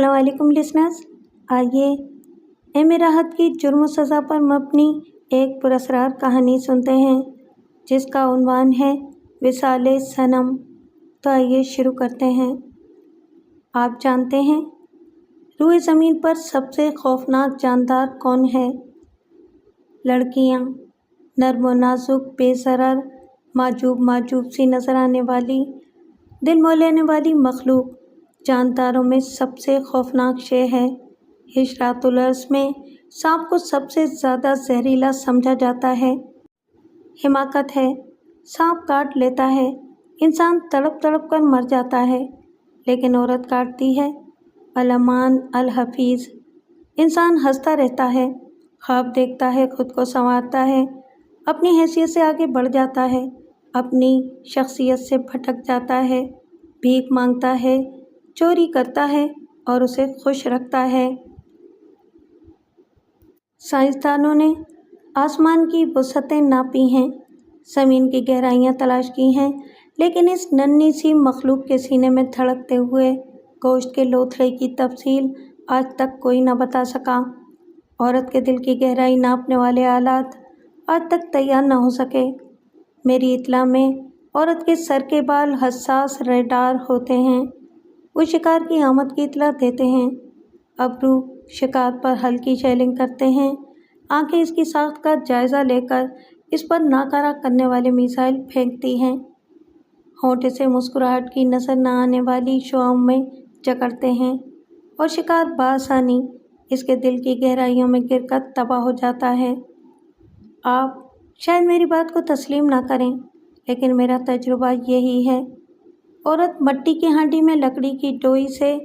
السلام علیکم لسنرز، آئیے ایم راحت کی جرم و سزا پر مبنی ایک پراسرار کہانی سنتے ہیں جس کا عنوان ہے وصال صنم۔ تو آئیے شروع کرتے ہیں۔ آپ جانتے ہیں روئے زمین پر سب سے خوفناک جاندار کون ہے؟ لڑکیاں، نرم و نازک، بے ضرر، معجوب سی نظر آنے والی، دل مو لینے والی مخلوق جانداروں میں سب سے خوفناک شے ہے۔ حشرات الارض میں سانپ کو سب سے زیادہ زہریلا سمجھا جاتا ہے۔ حماقت ہے، سانپ کاٹ لیتا ہے، انسان تڑپ تڑپ کر مر جاتا ہے، لیکن عورت کاٹتی ہے۔ الامان الحفیظ۔ انسان ہنستا رہتا ہے، خواب دیکھتا ہے، خود کو سنوارتا ہے، اپنی حیثیت سے آگے بڑھ جاتا ہے، اپنی شخصیت سے بھٹک جاتا ہے، بھیک مانگتا ہے، چوری کرتا ہے اور اسے خوش رکھتا ہے۔ سائنسدانوں نے آسمان کی وسعتیں ناپی ہیں، زمین کی گہرائیاں تلاش کی ہیں، لیکن اس ننھی سی مخلوق کے سینے میں دھڑکتے ہوئے گوشت کے لوتھڑے کی تفصیل آج تک کوئی نہ بتا سکا۔ عورت کے دل کی گہرائی ناپنے والے آلات آج تک تیار نہ ہو سکے۔ میری اطلاع میں عورت کے سر کے بال حساس ریڈار ہوتے ہیں، وہ شکار کی آمد کی اطلاع دیتے ہیں۔ ابرو شکار پر ہلکی شیلنگ کرتے ہیں، آنکھیں اس کی ساخت کا جائزہ لے کر اس پر ناکارہ کرنے والے میزائل پھینکتی ہیں، ہونٹ اسے مسکراہٹ کی نظر نہ آنے والی شعاؤں میں جکڑتے ہیں، اور شکار بآسانی اس کے دل کی گہرائیوں میں گر کر تباہ ہو جاتا ہے۔ آپ شاید میری بات کو تسلیم نہ کریں، لیکن میرا تجربہ یہی ہے۔ عورت مٹی کی ہانڈی میں لکڑی کی ڈوئی سے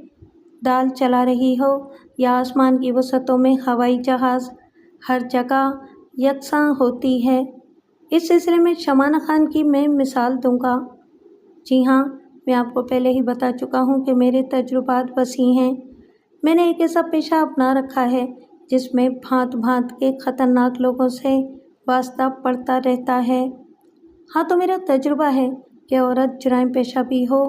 دال چلا رہی ہو یا آسمان کی وسعتوں میں ہوائی جہاز، ہر جگہ یکساں ہوتی ہے۔ اس سلسلے میں شمانہ خان کی میں مثال دوں گا۔ جی ہاں، میں آپ کو پہلے ہی بتا چکا ہوں کہ میرے تجربات وسیع ہیں۔ میں نے ایک ایسا پیشہ اپنا رکھا ہے جس میں بھانت بھانت کے خطرناک لوگوں سے واسطہ پڑتا رہتا ہے۔ ہاں، تو میرا تجربہ ہے کہ عورت جرائم پیشہ بھی ہو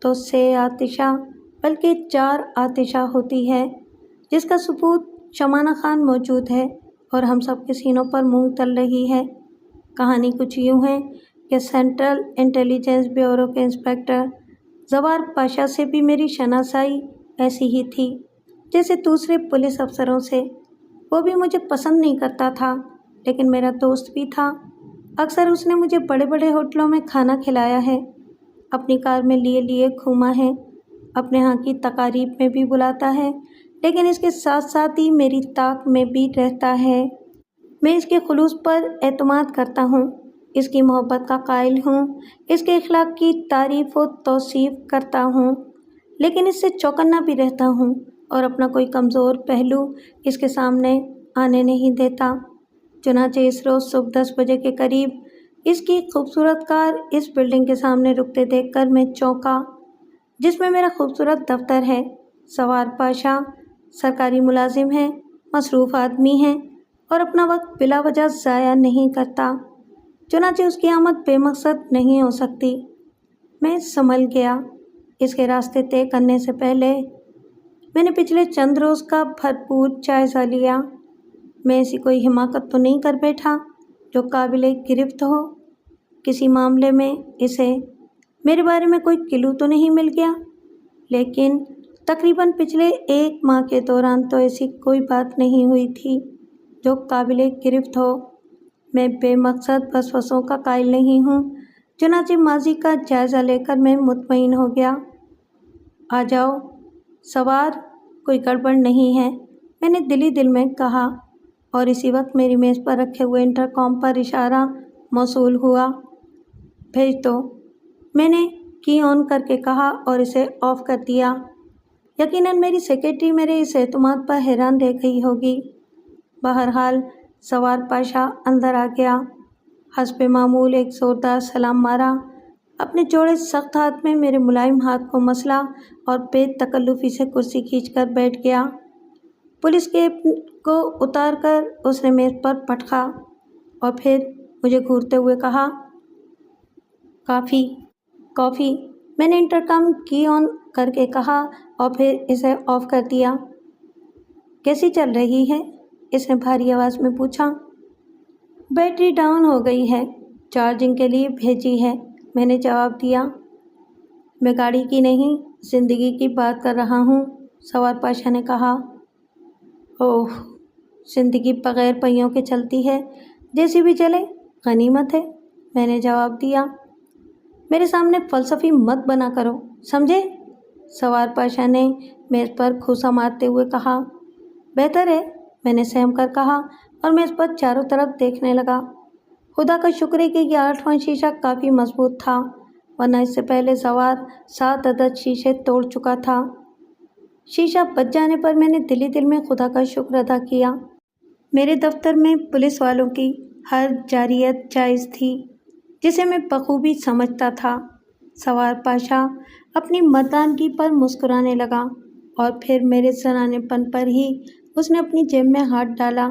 تو 3 آتشہ بلکہ 4 آتشہ ہوتی ہے، جس کا ثبوت شمانہ خان موجود ہے اور ہم سب کے سینوں پر مونگ تل رہی ہے۔ کہانی کچھ یوں ہے کہ سینٹرل انٹیلیجنس بیورو کے انسپکٹر زوار پاشا سے بھی میری شناسائی ایسی ہی تھی جیسے دوسرے پولیس افسروں سے۔ وہ بھی مجھے پسند نہیں کرتا تھا، لیکن میرا دوست بھی تھا۔ اکثر اس نے مجھے بڑے بڑے ہوٹلوں میں کھانا کھلایا ہے، اپنی کار میں لیے گھوما ہے، اپنے ہاں کی تقاریب میں بھی بلاتا ہے، لیکن اس کے ساتھ ساتھ ہی میری طاق میں بھی رہتا ہے۔ میں اس کے خلوص پر اعتماد کرتا ہوں، اس کی محبت کا قائل ہوں، اس کے اخلاق کی تعریف و توصیف کرتا ہوں، لیکن اس سے چوکنا بھی رہتا ہوں اور اپنا کوئی کمزور پہلو اس کے سامنے آنے نہیں دیتا۔ چنانچہ اس روز صبح 10 بجے کے قریب اس کی خوبصورت کار اس بلڈنگ کے سامنے رکتے دیکھ کر میں چونکا جس میں میرا خوبصورت دفتر ہے۔ زوار پاشا سرکاری ملازم ہے، مصروف آدمی ہے اور اپنا وقت بلا وجہ ضائع نہیں کرتا، چنانچہ اس کی آمد بے مقصد نہیں ہو سکتی۔ میں سنبھل گیا۔ اس کے راستے طے کرنے سے پہلے میں نے پچھلے چند روز کا بھرپور جائزہ لیا۔ میں ایسی کوئی حماقت تو نہیں کر بیٹھا جو قابل گرفت ہو؟ کسی معاملے میں اسے میرے بارے میں کوئی کلو تو نہیں مل گیا؟ لیکن تقریباً پچھلے 1 ماہ کے دوران تو ایسی کوئی بات نہیں ہوئی تھی جو قابل گرفت ہو۔ میں بے مقصد وسوسوں کا قائل نہیں ہوں، چنانچہ ماضی کا جائزہ لے کر میں مطمئن ہو گیا۔ آ جاؤ سوار، کوئی گڑبڑ نہیں ہے، میں نے دل ہی دل میں کہا، اور اسی وقت میری میز پر رکھے ہوئے انٹرکام پر اشارہ موصول ہوا۔ بھیج دو، میں نے کی آن کر کے کہا اور اسے آف کر دیا۔ یقیناً میری سیکرٹری میرے اس اعتماد پر حیران رہ گئی ہوگی۔ بہرحال زوار پاشا اندر آ گیا، حسب معمول ایک زوردار سلام مارا، اپنے چوڑے سخت ہاتھ میں میرے ملائم ہاتھ کو مسلا اور بے تکلفی سے کرسی کھینچ کر بیٹھ گیا۔ پولیس کیپ کو اتار کر اس نے میز پر پٹکا اور پھر مجھے گھورتے ہوئے کہا، کافی۔ میں نے انٹرکام کی آن کر کے کہا اور پھر اسے آف کر دیا۔ کیسی چل رہی ہے؟ اس نے بھاری آواز میں پوچھا۔ بیٹری ڈاؤن ہو گئی ہے، چارجنگ کے لیے بھیجی ہے، میں نے جواب دیا۔ میں گاڑی کی نہیں، زندگی کی بات کر رہا ہوں، سوار پاشا نے کہا۔ اوہ، زندگی بغیر پہیوں کے چلتی ہے، جیسی بھی چلے غنیمت ہے، میں نے جواب دیا۔ میرے سامنے فلسفی مت بنا کرو، سمجھے؟ سوار پاشا نے میز پر کھوسا مارتے ہوئے کہا۔ بہتر ہے، میں نے سہم کر کہا اور میز پر چاروں طرف دیکھنے لگا۔ خدا کا شکر ہے کہ یہ 8واں شیشہ کافی مضبوط تھا، ورنہ اس سے پہلے سوار 7 عدد شیشے توڑ چکا تھا۔ شیشہ بچ جانے پر میں نے دل ہی دل میں خدا کا شکر ادا کیا۔ میرے دفتر میں پولیس والوں کی ہر جارحیت جائز تھی، جسے میں بخوبی سمجھتا تھا۔ سوار پاشا اپنی مردانگی پر مسکرانے لگا اور پھر میرے زنانے پن پر ہی اس نے اپنی جیب میں ہاتھ ڈالا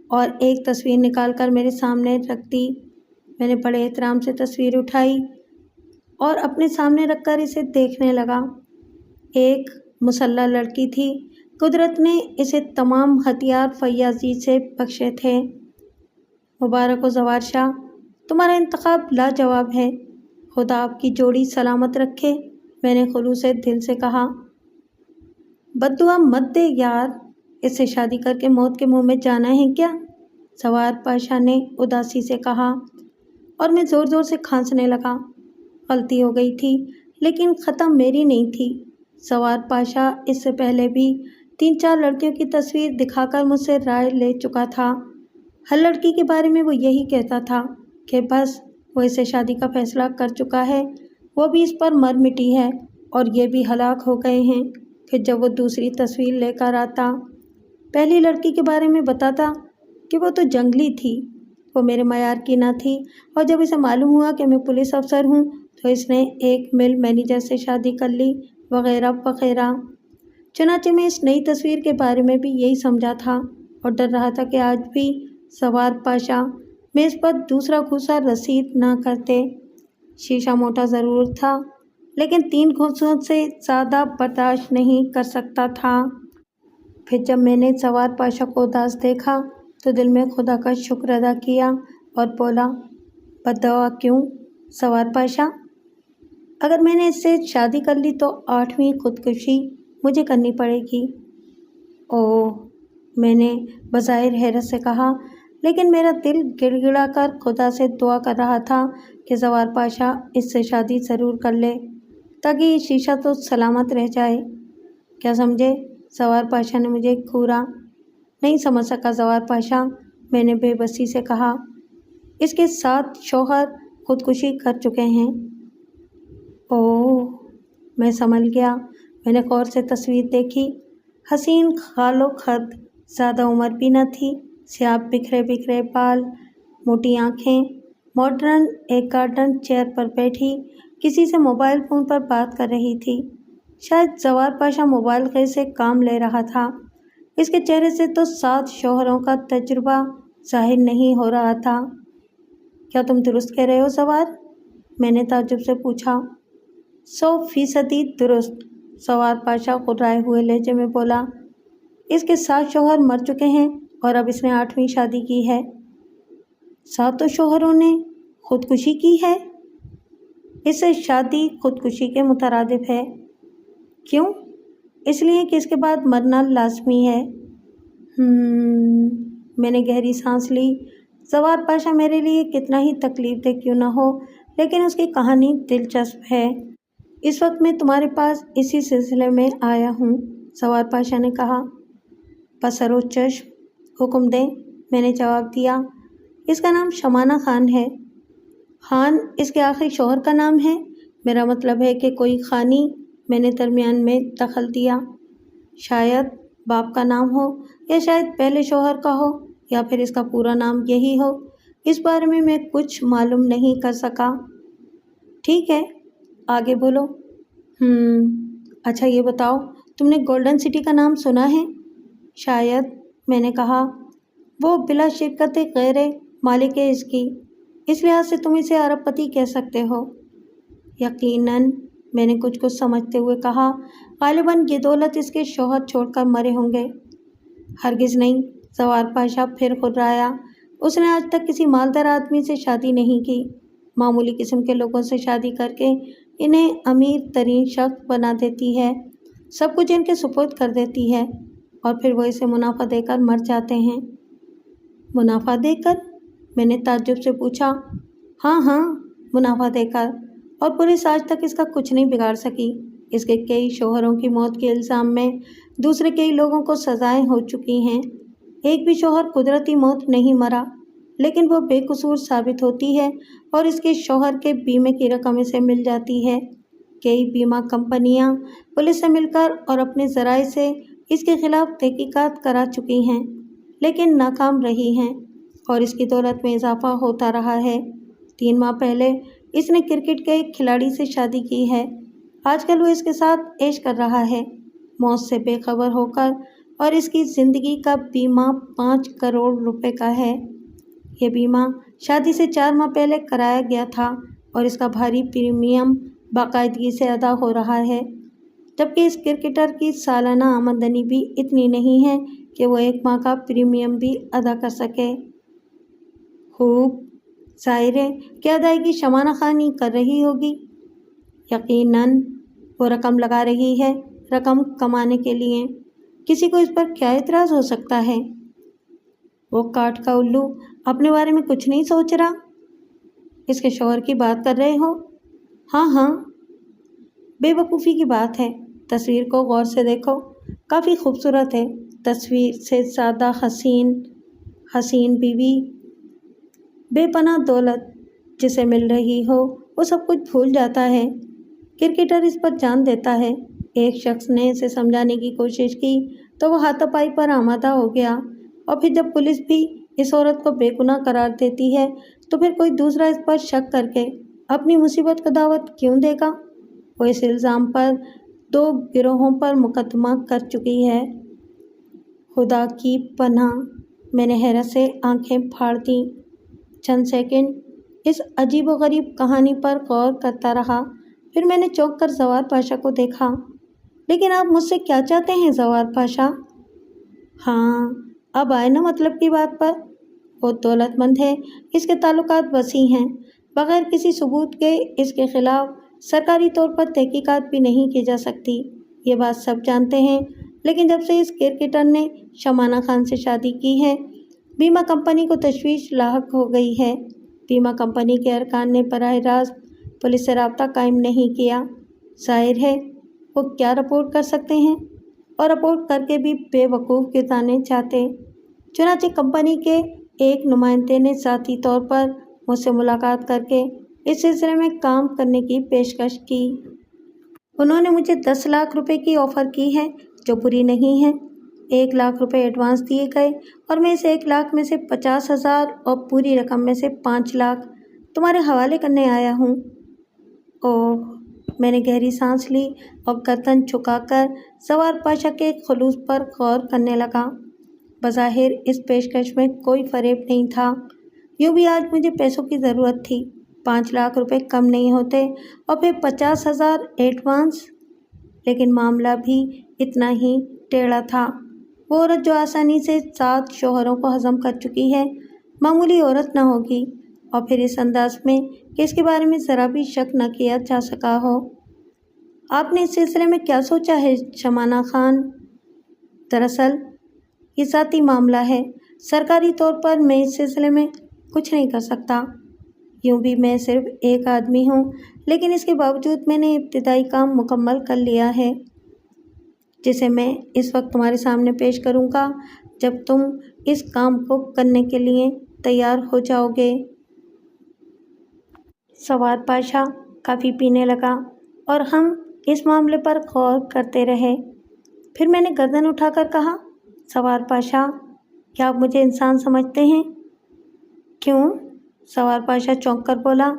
اور ایک تصویر نکال کر میرے سامنے رکھ دی۔ میں نے بڑے احترام سے تصویر اٹھائی اور اپنے سامنے رکھ کر اسے دیکھنے لگا۔ ایک مسلح لڑکی تھی، قدرت نے اسے تمام ہتھیار فیاضی سے بخشے تھے۔ مبارک ہو زوار شاہ، تمہارا انتخاب لاجواب ہے، خدا آپ کی جوڑی سلامت رکھے، میں نے خلوص دل سے کہا۔ بد دعا مت دے یار، اس سے شادی کر کے موت کے منہ میں جانا ہے کیا؟ سوار پاشا نے اداسی سے کہا اور میں زور زور سے کھانسنے لگا۔ غلطی ہو گئی تھی، لیکن خطا میری نہیں تھی۔ سوار پاشا اس سے پہلے بھی 3-4 لڑکیوں کی تصویر دکھا کر مجھ سے رائے لے چکا تھا۔ ہر لڑکی کے بارے میں وہ یہی کہتا تھا کہ بس وہ اس سے شادی کا فیصلہ کر چکا ہے، وہ بھی اس پر مر مٹی ہے اور یہ بھی ہلاک ہو گئے ہیں۔ پھر جب وہ دوسری تصویر لے کر آتا، پہلی لڑکی کے بارے میں بتاتا کہ وہ تو جنگلی تھی، وہ میرے معیار کی نہ تھی، اور جب اسے معلوم ہوا کہ میں پولیس افسر ہوں تو اس نے ایک مل مینیجر سے شادی کر لی، وغیرہ وغیرہ۔ چنانچہ میں اس نئی تصویر کے بارے میں بھی یہی سمجھا تھا اور ڈر رہا تھا کہ آج بھی سوار پاشا میز پر دوسرا گھوسا رسید نہ کرتے۔ شیشہ موٹا ضرور تھا، لیکن 3 گھوسوں سے زیادہ برداشت نہیں کر سکتا تھا۔ پھر جب میں نے سوار پاشا کو اداس دیکھا تو دل میں خدا کا شکر ادا کیا اور بولا، بد دعا کیوں سوار پاشا؟ اگر میں نے اس سے شادی کر لی تو 8ویں خودکشی مجھے کرنی پڑے گی۔ اوہ، میں نے بظاہر حیرت سے کہا، لیکن میرا دل گڑ گڑا کر خدا سے دعا کر رہا تھا کہ سوار پاشا اس سے شادی ضرور کر لے تاکہ یہ شیشہ تو سلامت رہ جائے۔ کیا سمجھے؟ سوار پاشا نے مجھے گھورا۔ نہیں سمجھ سکا سوار پاشا، میں نے بے بسی سے کہا۔ اس کے 7 شوہر خودکشی کر چکے ہیں۔ اوہ، میں سنبھل گیا۔ میں نے غور سے تصویر دیکھی۔ حسین خال و خد، زیادہ عمر بھی نہ تھی، سیاہ بکھرے بکھرے بال، موٹی آنکھیں، ماڈرن ایک گارڈن چیئر پر بیٹھی کسی سے موبائل فون پر بات کر رہی تھی۔ شاید سوار پاشا موبائل خیر سے کام لے رہا تھا۔ اس کے چہرے سے تو 7 شوہروں کا تجربہ ظاہر نہیں ہو رہا تھا۔ کیا تم درست کہہ رہے ہو سوار؟ میں نے تعجب سے پوچھا۔ 100% درست، سوار پاشا غرائے ہوئے لہجے میں بولا۔ اس کے 7 شوہر مر چکے ہیں اور اب اس نے 8ویں شادی کی ہے۔ 7 شوہروں نے خودکشی کی ہے؟ اس سے شادی خودکشی کے مترادف ہے۔ کیوں؟ اس لیے کہ اس کے بعد مرنا لازمی ہے۔ میں نے گہری سانس لی۔ سوار پاشا میرے لیے کتنا ہی تکلیف دہ کیوں نہ ہو، لیکن اس کی کہانی دلچسپ ہے۔ اس وقت میں تمہارے پاس اسی سلسلے میں آیا ہوں، سوار پاشا نے کہا۔ بصر و چشم، حکم دیں، میں نے جواب دیا۔ اس کا نام شمانہ خان ہے۔ خان اس کے آخری شوہر کا نام ہے؟ میرا مطلب ہے کہ کوئی خانی، میں نے درمیان میں دخل دیا۔ شاید باپ کا نام ہو یا شاید پہلے شوہر کا ہو یا پھر اس کا پورا نام یہی ہو، اس بارے میں کچھ معلوم نہیں کر سکا۔ ٹھیک ہے، آگے بولو۔ اچھا یہ بتاؤ، تم نے گولڈن سٹی کا نام سنا ہے؟ شاید، میں نے کہا۔ وہ بلا شرکت غیر مالک اس کی، اس لحاظ سے تم اسے ارب پتی کہہ سکتے ہو۔ یقیناً، میں نے کچھ سمجھتے ہوئے کہا، غالباً یہ دولت اس کے شوہر چھوڑ کر مرے ہوں گے۔ ہرگز نہیں، زوار پاشا پھر خررایا۔ اس نے آج تک کسی مالدار آدمی سے شادی نہیں کی، معمولی قسم کے لوگوں سے شادی کر کے انہیں امیر ترین شخص بنا دیتی ہے، سب کچھ ان کے سپرد کر دیتی ہے اور پھر وہ اسے منافع دے کر مر جاتے ہیں۔ منافع دے کر؟ میں نے تعجب سے پوچھا۔ ہاں، منافع دے کر، اور پولیس آج تک اس کا کچھ نہیں بگاڑ سکی۔ اس کے کئی شوہروں کی موت کے الزام میں دوسرے کئی لوگوں کو سزائیں ہو چکی ہیں۔ ایک بھی شوہر قدرتی موت نہیں مرا، لیکن وہ بے قصور ثابت ہوتی ہے اور اس کے شوہر کے بیمے کی رقم اسے مل جاتی ہے۔ کئی بیمہ کمپنیاں پولیس سے مل کر اور اپنے ذرائع سے اس کے خلاف تحقیقات کرا چکی ہیں، لیکن ناکام رہی ہیں اور اس کی دولت میں اضافہ ہوتا رہا ہے۔ 3 ماہ پہلے اس نے کرکٹ کے ایک کھلاڑی سے شادی کی ہے۔ آج کل وہ اس کے ساتھ عیش کر رہا ہے، موت سے بے خبر ہو کر، اور اس کی زندگی کا بیمہ 5 کروڑ روپے کا ہے۔ یہ بیمہ شادی سے 4 ماہ پہلے کرایا گیا تھا اور اس کا بھاری پریمیم باقاعدگی سے ادا ہو رہا ہے، جبکہ اس کرکٹر کی سالانہ آمدنی بھی اتنی نہیں ہے کہ وہ 1 ماہ کا پریمیم بھی ادا کر سکے۔ خوب، ظاہر ہے کہ ادائیگی شمانہ خانی کر رہی ہوگی۔ یقیناً وہ رقم لگا رہی ہے، رقم کمانے کے لیے۔ کسی کو اس پر کیا اعتراض ہو سکتا ہے؟ وہ کاٹ کا الو اپنے بارے میں کچھ نہیں سوچ رہا؟ اس کے شوہر کی بات کر رہے ہو؟ ہاں، بے وقوفی کی بات ہے۔ تصویر کو غور سے دیکھو، کافی خوبصورت ہے۔ تصویر سے زیادہ حسین بیوی، بے پناہ دولت جسے مل رہی ہو، وہ سب کچھ بھول جاتا ہے۔ کرکٹر اس پر جان دیتا ہے۔ ایک شخص نے اسے سمجھانے کی کوشش کی تو وہ ہاتھوں پائی پر آمادہ ہو گیا، اور پھر جب پولیس بھی اس عورت کو بے گناہ قرار دیتی ہے تو پھر کوئی دوسرا اس پر شک کر کے اپنی مصیبت کو دعوت کیوں دے گا؟ وہ اس الزام پر 2 گروہوں پر مقدمہ کر چکی ہے۔ خدا کی پناہ! میں نے حیرت سے آنکھیں پھاڑ دیں۔ چند سیکنڈ اس عجیب و غریب کہانی پر غور کرتا رہا، پھر میں نے چونک کر زوار پاشا کو دیکھا۔ لیکن آپ مجھ سے کیا چاہتے ہیں زوار پاشا؟ ہاں، اب آئے نا مطلب کی بات پر۔ وہ دولت مند ہے، اس کے تعلقات وسیع ہیں، بغیر کسی ثبوت کے اس کے خلاف سرکاری طور پر تحقیقات بھی نہیں کی جا سکتی۔ یہ بات سب جانتے ہیں، لیکن جب سے اس کرکٹر نے شمانہ خان سے شادی کی ہے، بیمہ کمپنی کو تشویش لاحق ہو گئی ہے۔ بیمہ کمپنی کے ارکان نے براہ راست پولیس سے رابطہ قائم نہیں کیا۔ ظاہر ہے وہ کیا رپورٹ کر سکتے ہیں، اور رپورٹ کر کے بھی بے وقوف گردانے چاہتے۔ چنانچہ کمپنی کے ایک نمائندے نے ذاتی طور پر مجھ سے ملاقات کر کے اس سلسلے میں کام کرنے کی پیشکش کی۔ انہوں نے مجھے 10 لاکھ روپے کی آفر کی ہے، جو بری نہیں ہے۔ 1 لاکھ روپے ایڈوانس دیے گئے اور میں اس 1 لاکھ میں سے 50,000 اور پوری رقم میں سے 5 لاکھ تمہارے حوالے کرنے آیا ہوں۔ اوہ! میں نے گہری سانس لی اور گردن جھکا کر زوار پاشا کے خلوص پر غور کرنے لگا۔ بظاہر اس پیشکش میں کوئی فریب نہیں تھا۔ یوں بھی آج مجھے پیسوں کی ضرورت تھی۔ 5 لاکھ روپے کم نہیں ہوتے، اور پھر 50,000 ایڈوانس۔ لیکن معاملہ بھی اتنا ہی ٹیڑھا تھا۔ وہ عورت جو آسانی سے 7 شوہروں کو ہضم کر چکی ہے، معمولی عورت نہ ہوگی، اور پھر اس انداز میں کہ اس کے بارے میں ذرا بھی شک نہ کیا جا سکا ہو۔ آپ نے اس سلسلے میں کیا سوچا ہے شمانہ خان؟ دراصل یہ ذاتی معاملہ ہے، سرکاری طور پر میں اس سلسلے میں کچھ نہیں کر سکتا۔ یوں بھی میں صرف ایک آدمی ہوں، لیکن اس کے باوجود میں نے ابتدائی کام مکمل کر لیا ہے، جسے میں اس وقت تمہارے سامنے پیش کروں گا جب تم اس کام کو کرنے کے لیے تیار ہو جاؤ گے۔ زوار پاشا کافی پینے لگا اور ہم اس معاملے پر غور کرتے رہے۔ پھر میں نے گردن اٹھا کر کہا، زوار پاشا، کیا آپ مجھے انسان سمجھتے ہیں؟ کیوں؟ زوار پاشا چونک کر بولا۔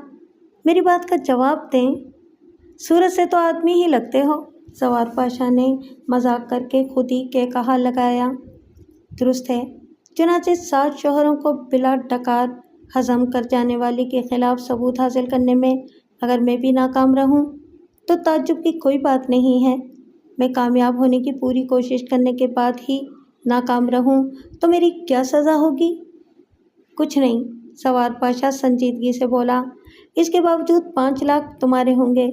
میری بات کا جواب دیں۔ صورت سے تو آدمی ہی لگتے ہو، زوار پاشا نے مذاق کر کے خود ہی کے کہا لگایا۔ درست ہے، چنانچہ 7 شوہروں کو بلا ڈکار ہضم کر جانے والی کے خلاف ثبوت حاصل کرنے میں اگر میں بھی ناکام رہوں تو تعجب کی کوئی بات نہیں ہے۔ میں کامیاب ہونے کی پوری کوشش کرنے کے بعد ہی ناکام رہوں تو میری کیا سزا ہوگی؟ کچھ نہیں، سوار پاشا سنجیدگی سے بولا۔ اس کے باوجود 5 لاکھ تمہارے ہوں گے،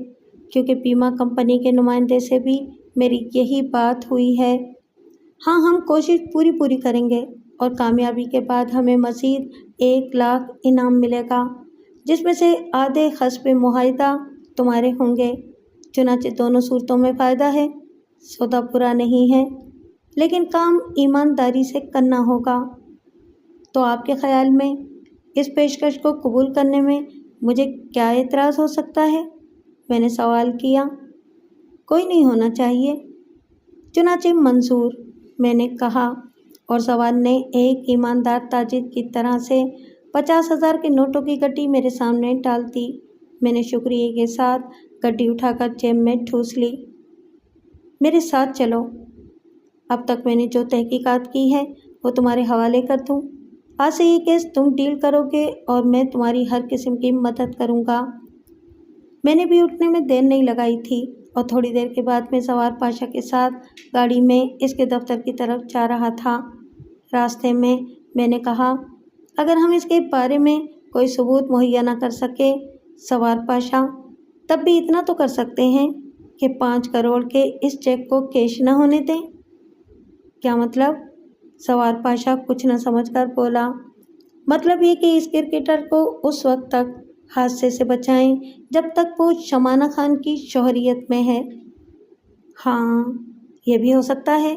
کیونکہ بیمہ کمپنی کے نمائندے سے بھی میری یہی بات ہوئی ہے۔ ہاں، ہم کوشش پوری کریں گے اور کامیابی کے بعد ہمیں مزید 1 لاکھ انعام ملے گا، جس میں سے آدھے حسب معاہدہ تمہارے ہوں گے۔ چنانچہ دونوں صورتوں میں فائدہ ہے، سودا برا نہیں ہے، لیکن کام ایمانداری سے کرنا ہوگا۔ تو آپ کے خیال میں اس پیشکش کو قبول کرنے میں مجھے کیا اعتراض ہو سکتا ہے؟ میں نے سوال کیا۔ کوئی نہیں ہونا چاہیے۔ چنانچہ منظور، میں نے کہا، اور سوار نے ایک ایماندار تاجر کی طرح سے 50,000 کے نوٹوں کی گڈی میرے سامنے ڈال دی۔ میں نے شکریہ کے ساتھ گڈی اٹھا کر جیب میں ٹھوس لی۔ میرے ساتھ چلو، اب تک میں نے جو تحقیقات کی ہے وہ تمہارے حوالے کر دوں۔ آج سے یہ کیس تم ڈیل کرو گے اور میں تمہاری ہر قسم کی مدد کروں گا۔ میں نے بھی اٹھنے میں دیر نہیں لگائی تھی اور تھوڑی دیر کے بعد میں سوار پاشا کے ساتھ گاڑی میں اس کے دفتر کی طرف جا رہا تھا۔ راستے میں میں نے کہا، اگر ہم اس کے بارے میں کوئی ثبوت مہیا نہ کر سکے سوار پاشا، تب بھی اتنا تو کر سکتے ہیں کہ 5 کروڑ کے اس چیک کو کیش نہ ہونے دیں۔ کیا مطلب؟ سوار پاشا کچھ نہ سمجھ کر بولا۔ مطلب یہ کہ اس کرکٹر کو اس وقت تک حادثے سے بچائیں جب تک وہ شمانہ خان کی شوہریت میں ہے۔ ہاں، یہ بھی ہو سکتا ہے،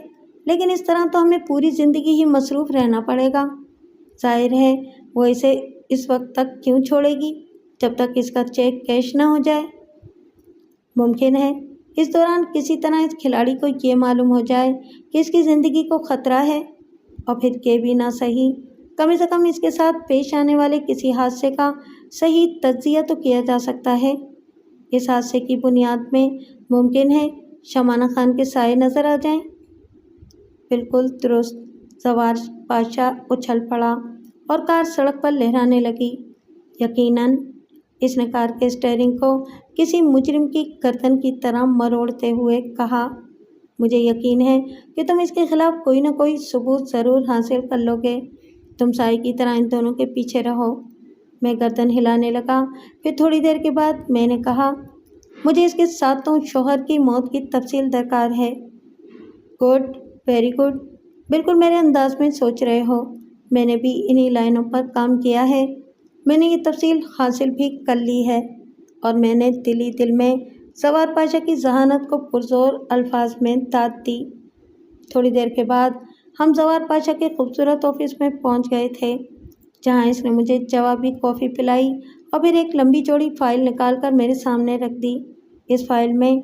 لیکن اس طرح تو ہمیں پوری زندگی ہی مصروف رہنا پڑے گا۔ ظاہر ہے وہ اسے اس وقت تک کیوں چھوڑے گی جب تک اس کا چیک کیش نہ ہو جائے؟ ممکن ہے اس دوران کسی طرح اس کھلاڑی کو یہ معلوم ہو جائے کہ اس کی زندگی کو خطرہ ہے، اور پھر کہ بھی نہ صحیح، کم سے کم اس کے ساتھ پیش آنے والے کسی حادثے کا صحیح تجزیہ تو کیا جا سکتا ہے۔ اس حادثے کی بنیاد میں ممکن ہے شمانہ خان کے سائے نظر آ جائیں۔ بالکل درست، سوار پاشا اچھل پڑا اور کار سڑک پر لہرانے لگی۔ یقیناً، اس نے کار کے اسٹیئرنگ کو کسی مجرم کی گردن کی طرح مروڑتے ہوئے کہا، مجھے یقین ہے کہ تم اس کے خلاف کوئی نہ کوئی ثبوت ضرور حاصل کر لو گے۔ تم سائے کی طرح ان دونوں کے پیچھے رہو۔ میں گردن ہلانے لگا۔ پھر تھوڑی دیر کے بعد میں نے کہا، مجھے اس کے ساتوں شوہر کی موت کی تفصیل درکار ہے۔ گڈ، ویری گڈ، بالکل میرے انداز میں سوچ رہے ہو۔ میں نے بھی انہی لائنوں پر کام کیا ہے۔ میں نے یہ تفصیل حاصل بھی کر لی ہے، اور میں نے دل ہی دل میں سوار پاشا کی ذہانت کو پرزور الفاظ میں داد دی۔ تھوڑی دیر کے بعد ہم سوار پاشا کے خوبصورت آفس میں پہنچ گئے تھے، جہاں اس نے مجھے جوابی کافی پلائی اور پھر ایک لمبی چوڑی فائل نکال کر میرے سامنے رکھ دی۔ اس فائل میں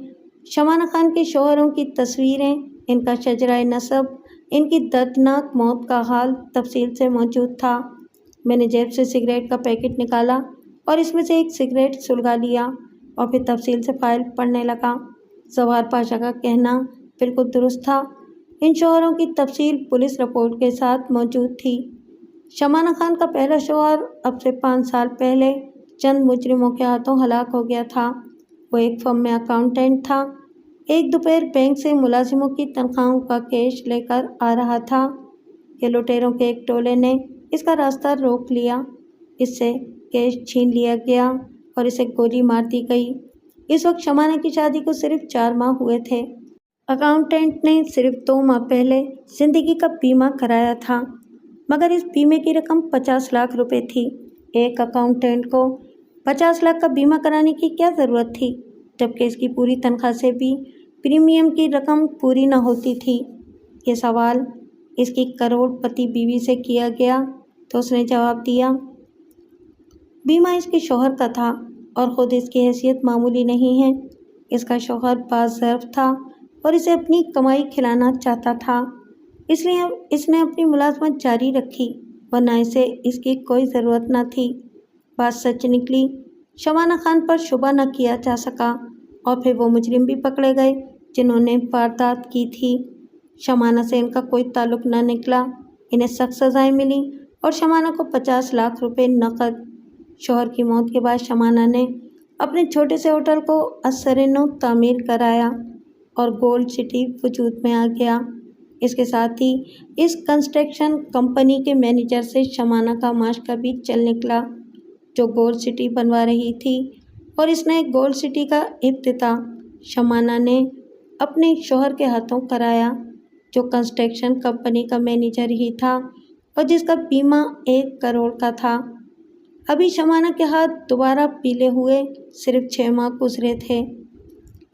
شمانہ خان کے شوہروں کی تصویریں، ان کا شجرہ نسب، ان کی دردناک موت کا حال تفصیل سے موجود تھا۔ میں نے جیب سے سگریٹ کا پیکٹ نکالا اور اس میں سے ایک سگریٹ سلگا لیا اور پھر تفصیل سے فائل پڑھنے لگا۔ سوار پاشا کا کہنا بالکل درست تھا۔ ان شوہروں کی تفصیل پولیس رپورٹ کے ساتھ موجود تھی۔ شمانہ خان کا پہلا شوہر اب سے 5 سال پہلے چند مجرموں کے ہاتھوں ہلاک ہو گیا تھا۔ وہ ایک فرم میں اکاؤنٹنٹ تھا۔ ایک دوپہر بینک سے ملازموں کی تنخواہوں کا کیش لے کر آ رہا تھا کہ لٹیروں کے ایک ٹولے نے اس کا راستہ روک لیا۔ اس سے کیش چھین لیا گیا اور اسے گولی مار دی گئی۔ اس وقت شمانہ کی شادی کو صرف 4 ماہ ہوئے تھے۔ اکاؤنٹنٹ نے صرف 2 ماہ پہلے زندگی کا بیمہ کرایا تھا، مگر اس بیمے کی رقم 50 لاکھ روپے تھی۔ ایک اکاؤنٹنٹ کو 50 لاکھ کا بیمہ کرانے کی کیا ضرورت تھی، جبکہ اس کی پوری تنخواہ سے بھی پریمیم کی رقم پوری نہ ہوتی تھی؟ یہ سوال اس کی کروڑ پتی بیوی سے کیا گیا تو اس نے جواب دیا، بیمہ اس کے شوہر کا تھا اور خود اس کی حیثیت معمولی نہیں ہے۔ اس کا شوہر باز ظرف تھا اور اسے اپنی کمائی کھلانا چاہتا تھا، اس لیے اس نے اپنی ملازمت جاری رکھی، ورنہ اسے اس کی کوئی ضرورت نہ تھی۔ بات سچ نکلی، شمانہ خان پر شبہ نہ کیا جا سکا اور پھر وہ مجرم بھی پکڑے گئے جنہوں نے واردات کی تھی۔ شمانہ سے ان کا کوئی تعلق نہ نکلا۔ انہیں سخت سزائیں ملیں اور شمانہ کو 50 لاکھ روپے نقد۔ شوہر کی موت کے بعد شمانہ نے अपने छोटे से होटल को असरनो तामीर कराया और गोल्ड सिटी वजूद में आ गया। इसके साथ ही इस कंस्ट्रक्शन कंपनी के मैनेजर से शमाना का माशका भी चल निकला, जो गोल्ड सिटी बनवा रही थी। और इस नए गोल्ड सिटी का इफ्तिताह शमाना ने अपने शौहर के हाथों कराया, जो कंस्ट्रक्शन कंपनी का मैनेजर ही था और जिसका बीमा 1 करोड़ का था। अभी शमाना के हाथ दोबारा पीले हुए सिर्फ 6 माह गुजरे थे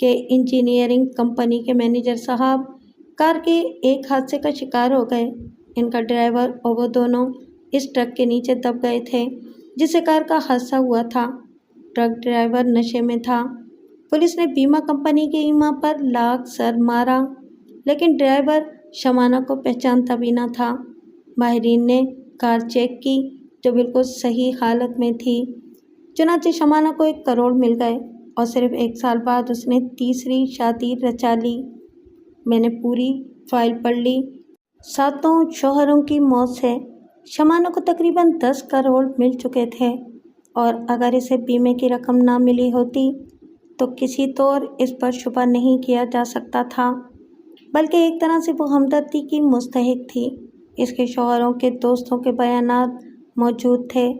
कि इंजीनियरिंग कंपनी के मैनेजर साहब कार के एक हादसे का शिकार हो गए। इनका ड्राइवर और वो दोनों इस ट्रक के नीचे दब गए थे जिससे कार का हादसा हुआ था। ट्रक ड्राइवर नशे में था। पुलिस ने बीमा कंपनी के ईमा पर लाख सर मारा, लेकिन ड्राइवर शमाना को पहचानता भी न था। माहिरीन ने कार चेक की, जो बिल्कुल सही हालत में थी। चुनांचे शमाना को 1 करोड़ मिल गए और सिर्फ 1 साल बाद उसने तीसरी शादी रचा ली। मैंने पूरी फाइल पढ़ ली। 7 शौहरों की मौत से शमाना को तकरीबन 10 करोड़ मिल चुके थे और अगर इसे बीमे की रकम ना मिली होती तो किसी तौर इस पर शुबा नहीं किया जा सकता था, बल्कि एक तरह से वो हमदर्दी की मुस्तहिक थी। इसके शौहरों के दोस्तों के बयानात मौजूद थे,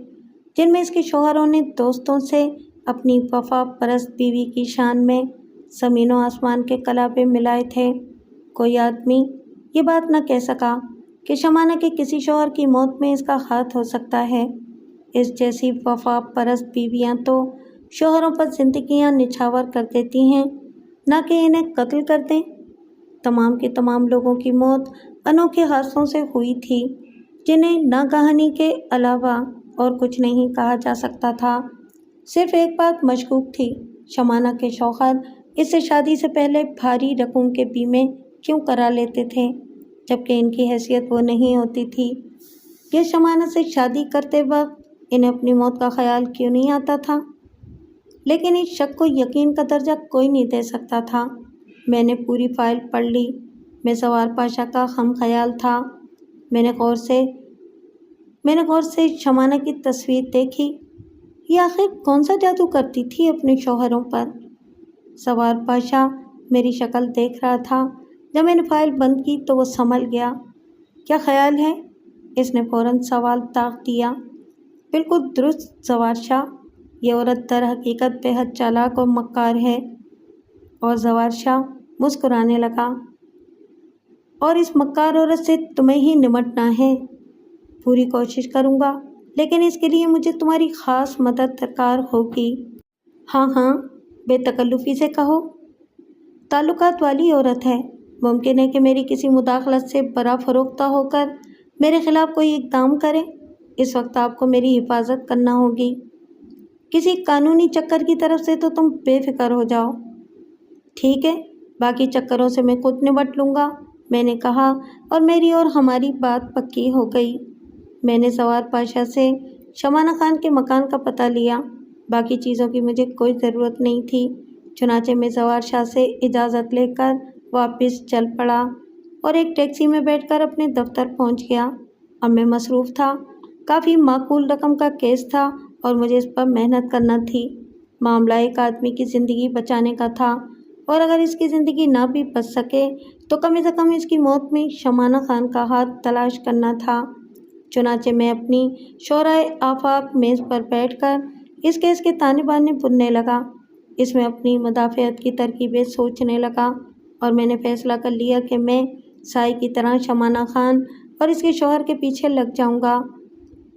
जिनमें इसके शौहरों ने दोस्तों से अपनी वफा परस्त बीवी की शान में ज़मीन व आसमान के कलाबे मिलाए थे। कोई आदमी ये बात न कह सका कि शमाना के किसी शौहर की मौत में इसका हाथ हो सकता है। इस जैसी वफा परस्त बीवियाँ तो शौहरों पर ज़िंदगियाँ निछावर कर देती हैं, न कि इन्हें कत्ल कर दें। तमाम के तमाम लोगों की मौत अनोखे हादसों से हुई थी, जिन्हें नागहानी के अलावा और कुछ नहीं कहा जा सकता था। सिर्फ एक बात मशकूक थी, शमाना के शौहर इससे शादी से पहले भारी रकम के बीमे क्यों करा लेते थे, जबकि इनकी हैसियत वो नहीं होती थी। ये शमाना से शादी करते वक्त इन्हें अपनी मौत का ख्याल क्यों नहीं आता था? लेकिन इस शक को यकीन का दर्जा कोई नहीं दे सकता था। मैंने पूरी फाइल पढ़ ली। मैं सवार पाशा का हम ख्याल था। मैंने गौर से शमाना की तस्वीर देखी। ये आखिर कौन सा जादू करती थी अपने शौहरों पर? सवार पाशा मेरी शक्ल देख रहा था। जब मैंने फाइल बंद की तो वो संभल गया। क्या ख्याल है? इसने फ़ौरन सवाल ताक दिया। बिल्कुल दुरुस्त सवार शाह, ये औरत दर हकीकत बेहद चालाक और मक्कार है। और जवार शाह मुस्कुराने लगा। और इस मक्कार औरत से तुम्हें ही निमटना है। पूरी कोशिश करूँगा, लेकिन इसके लिए मुझे तुम्हारी ख़ास मदद दरकार होगी। हाँ हाँ, बेतकल्लुफ़ी से कहो। ताल्लुकात वाली औरत है। मुमकिन है कि मेरी किसी मुदाखलत से बरा फरोख्ता होकर मेरे ख़िलाफ़ कोई इक़दाम करे। इस वक्त आपको मेरी हिफाजत करना होगी। किसी कानूनी चक्कर की तरफ से तो तुम बेफ़िक्र हो जाओ। ठीक है, बाकी चक्करों से मैं खुद निपट लूँगा, मैंने कहा, और मेरी और हमारी बात पक्की हो गई। मैंने सवार पाशा से शमाना खान के मकान का पता लिया। बाकी चीज़ों की मुझे कोई ज़रूरत नहीं थी। चुनाचे मैं सवार शाह से इजाज़त लेकर वापस चल पड़ा और एक टैक्सी में बैठकर अपने दफ्तर पहुंच गया। अब मैं मसरूफ़ था। काफ़ी माकूल रकम का केस था और मुझे इस पर मेहनत करना थी। मामला एक आदमी की ज़िंदगी बचाने का था, और अगर इसकी ज़िंदगी ना भी बच सके तो कम से कम इसकी मौत में शमाना खान का हाथ तलाश करना था। चुनाचे मैं अपनी शोराए आफाक मेज़ पर बैठकर इस केस के ताने बाने बुनने लगा। इसमें अपनी मुदाफ़ियत की तरकीबें सोचने लगा और मैंने फ़ैसला कर लिया कि मैं साई की तरह शमाना खान और इसके शौहर के पीछे लग जाऊंगा।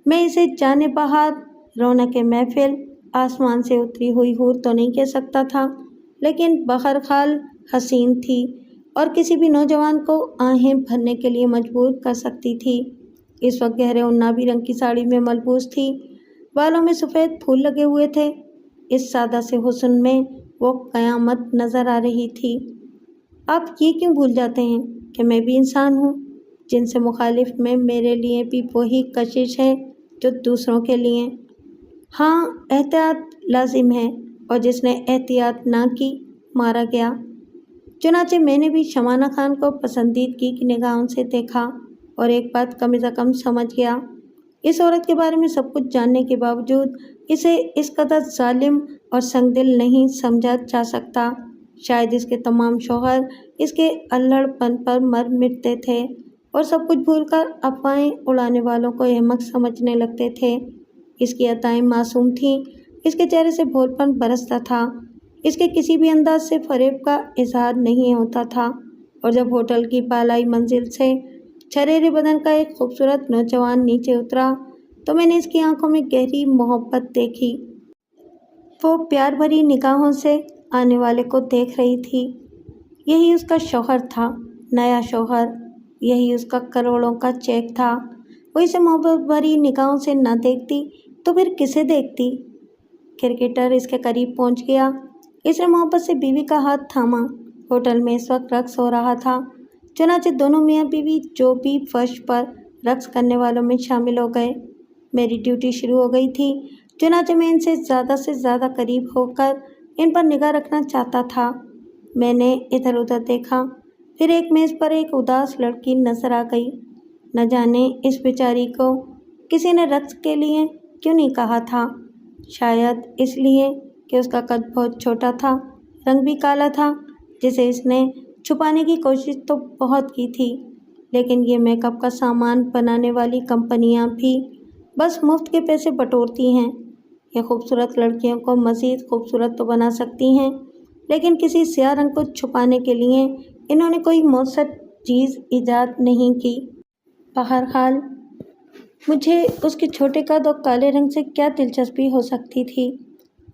मैं इसे जाने बहार रौनक महफिल आसमान से उतरी हुई हूर तो नहीं कह सकता था, लेकिन बहरहाल हसीन थी और किसी भी नौजवान को आहें भरने के लिए मजबूर कर सकती थी। इस वक्त गहरे उन्नाबी रंग की साड़ी में मलबूस थी। बालों में सफ़ेद फूल लगे हुए थे। इस सादा से हुस्न में वो क़यामत नज़र आ रही थी। आप ये क्यों भूल जाते हैं कि मैं भी इंसान हूँ, जिनसे मुखालिफ में मेरे लिए भी वही कशिश है जो दूसरों के लिए। हाँ, एहतियात लाजिम है, और जिसने एहतियात ना की मारा गया। चुनाचे मैंने भी शमाना खान को पसंदीदगी की निगाहों से देखा और एक बात कम से कम समझ गया। इस औरत के बारे में सब कुछ जानने के बावजूद इसे इस कदर जालिम और संगदिल नहीं समझा जा सकता। शायद इसके तमाम शौहर इसके अल्हड़पन पर मर मिटते थे और सब कुछ भूलकर अफवाहें उड़ाने वालों को अहमक समझने लगते थे। इसकी अदाएं मासूम थीं, इसके चेहरे से भोलपन बरसता था, इसके किसी भी अंदाज से फरेब का इजहार नहीं होता था। और जब होटल की बालाई मंजिल से छरेरे बदन का एक खूबसूरत नौजवान नीचे उतरा तो मैंने इसकी आंखों में गहरी मोहब्बत देखी। वो प्यार भरी निगाहों से आने वाले को देख रही थी। यही उसका शौहर था, नया शौहर, यही उसका करोड़ों का चेक था। वो इसे मोहब्बत भरी निगाहों से ना देखती तो फिर किसे देखती? क्रिकेटर इसके करीब पहुंच गया। इसने मोहब्बत से बीवी का हाथ थामा। होटल में इस वक्त रक्स हो रहा था। चुनांचे दोनों मियाँ बीवी जो भी फर्श पर रक्स करने वालों में शामिल हो गए। मेरी ड्यूटी शुरू हो गई थी। चुनांचे मैं इनसे ज़्यादा करीब होकर इन पर निगाह रखना चाहता था। मैंने इधर उधर देखा, फिर एक मेज़ पर एक उदास लड़की नजर आ गई। न जाने इस बेचारी को किसी ने रक्स के लिए क्यों नहीं कहा था। शायद इसलिए कि उसका कद बहुत छोटा था, रंग भी काला था, जिसे इसने छुपाने की कोशिश तो बहुत की थी। लेकिन ये मेकअप का सामान बनाने वाली कंपनियां भी बस मुफ्त के पैसे बटोरती हैं। ये खूबसूरत लड़कियों को मज़ीद खूबसूरत तो बना सकती हैं, लेकिन किसी स्याह रंग को छुपाने के लिए इन्होंने कोई मौसर चीज़ ईजाद नहीं की। बहरहाल मुझे उसके छोटे कद और काले रंग से क्या दिलचस्पी हो सकती थी।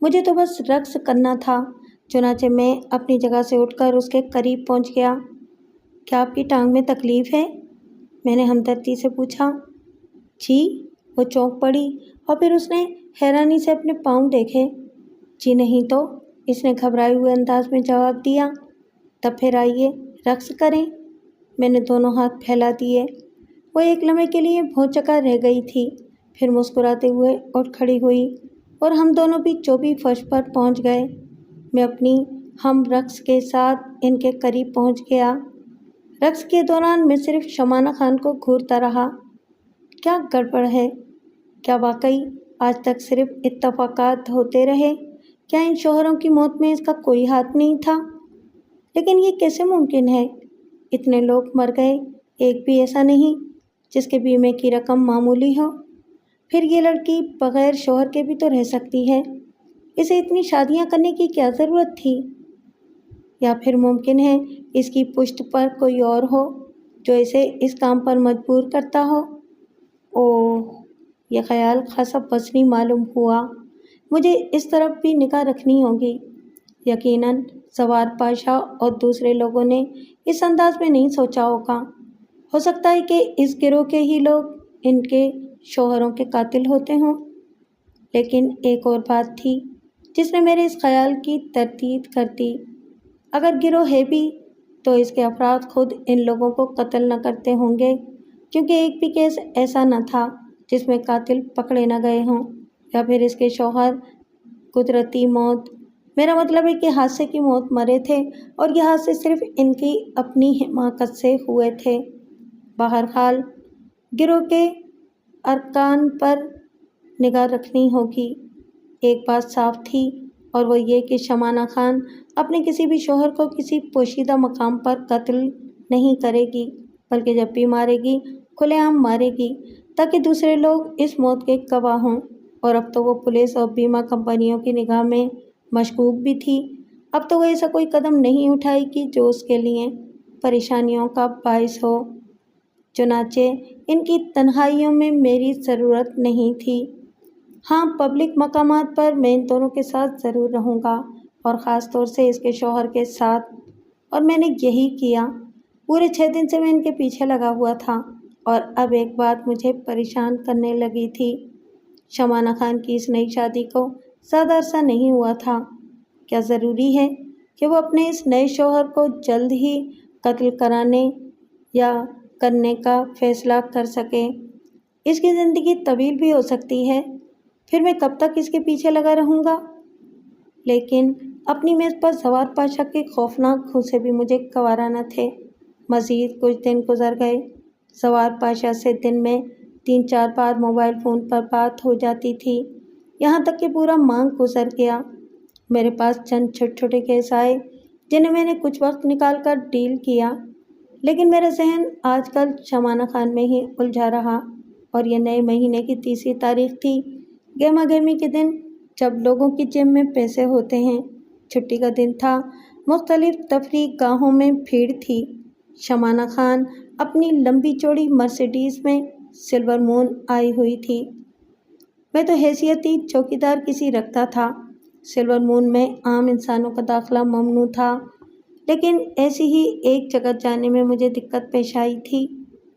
मुझे तो बस रक्स करना था। चुनांचे मैं अपनी जगह से उठकर उसके करीब पहुंच गया। क्या आपकी टांग में तकलीफ़ है? मैंने हमदर्दी से पूछा। जी। वो चौंक पड़ी और फिर उसने हैरानी से अपने पाँव देखे। जी नहीं तो, इसने घबराए हुए अंदाज में जवाब दिया। तब फिर आइए रक्स करें। मैंने दोनों हाथ फैला दिए। वो एक लम्हे के लिए भौंचक्का रह गई थी, फिर मुस्कुराते हुए उठ खड़ी हुई और हम दोनों भी चौबी फर्श पर पहुंच गए। मैं अपनी हम रक्स के साथ इनके करीब पहुंच गया। रक्स के दौरान मैं सिर्फ शमाना खान को घूरता रहा। क्या गड़बड़ है? क्या वाकई आज तक सिर्फ इत्तफाकात होते रहे? क्या इन शौहरों की मौत में इसका कोई हाथ नहीं था? लेकिन ये कैसे मुमकिन है? इतने लोग मर गए, एक भी ऐसा नहीं जिसके बीमे की रकम मामूली हो। फिर ये लड़की बग़ैर शौहर के भी तो रह सकती है। इसे इतनी शादियां करने की क्या ज़रूरत थी? या फिर मुमकिन है इसकी पुश्त पर कोई और हो जो इसे इस काम पर मजबूर करता हो। ओह, यह ख्याल खासा बसनी मालूम हुआ। मुझे इस तरफ भी निगाह रखनी होगी। यकीनन सवार पाशा और दूसरे लोगों ने इस अंदाज में नहीं सोचा होगा। हो सकता है कि इस गिरोह के ही लोग इनके शौहरों के कातिल होते हों। लेकिन एक और बात थी जिसने मेरे इस ख्याल की तरदीद कर दी। अगर गिरोह है भी तो इसके अफराद खुद इन लोगों को कत्ल न करते होंगे, क्योंकि एक भी केस ऐसा न था जिसमें कातिल पकड़े न गए हों। या फिर इसके शौहर कुदरती मौत, मेरा मतलब है कि हादसे की मौत मरे थे और यह हादसे सिर्फ इनकी अपनी हिमाकत से हुए थे। बहरहाल गिरोह के अरकान पर निगाह रखनी होगी। एक बात साफ थी और वो ये कि शमाना खान अपने किसी भी शौहर को किसी पोशीदा मकाम पर कत्ल नहीं करेगी, बल्कि जब भी मारेगी खुलेआम मारेगी ताकि दूसरे लोग इस मौत के गवाह हों। और अब तो वो पुलिस और बीमा कंपनियों की निगाह में मशकूक भी थी। अब तो वो ऐसा कोई कदम नहीं उठाएगी जो उसके लिए परेशानियों का बायस हो। चुनाचे इनकी तन्हाइयों में मेरी ज़रूरत नहीं थी। हाँ, पब्लिक मकामात पर मैं इन दोनों के साथ ज़रूर रहूँगा और ख़ास तौर से इसके शौहर के साथ। और मैंने यही किया। पूरे 6 दिन से मैं इनके पीछे लगा हुआ था और अब एक बात मुझे परेशान करने लगी थी। शमाना खान की इस नई शादी को ज़्यादा अरसा नहीं हुआ था। क्या ज़रूरी है कि वो अपने इस नए शौहर को जल्द ही कत्ल कराने या करने का फ़ैसला कर सके? इसकी ज़िंदगी तवील भी हो सकती है। फिर मैं कब तक इसके पीछे लगा रहूँगा? लेकिन अपनी मेज़ पर सवार पाशा के खौफनाक घूंसे भी मुझे गवारा न थे। मज़ीद कुछ दिन गुजर गए। सवार पाशा से दिन में 3-4 बार मोबाइल फ़ोन पर बात हो जाती थी, यहाँ तक कि पूरा माह गुजर गया। मेरे पास चंद छोटे-छोटे केस आए जिन्हें मैंने कुछ वक्त निकाल कर डील किया, लेकिन मेरा ज़हन आजकल शमाना खान में ही उलझा रहा। और ये नए महीने की 30वीं तारीख थी, गहमा-गहमी के दिन जब लोगों की जेब में पैसे होते हैं। छुट्टी का दिन था, मुख्तलिफ तफरीह गाहों में भीड़ थी। शमाना खान अपनी लंबी चौड़ी मर्सिडीज़ में सिल्वर मून आई हुई थी। मैं तो हैसियती चौकीदार किसी रखता था। सिल्वर मून में आम इंसानों का दाखिला ममनू था, लेकिन ऐसी ही एक जगह जाने में मुझे दिक्कत पेश आई थी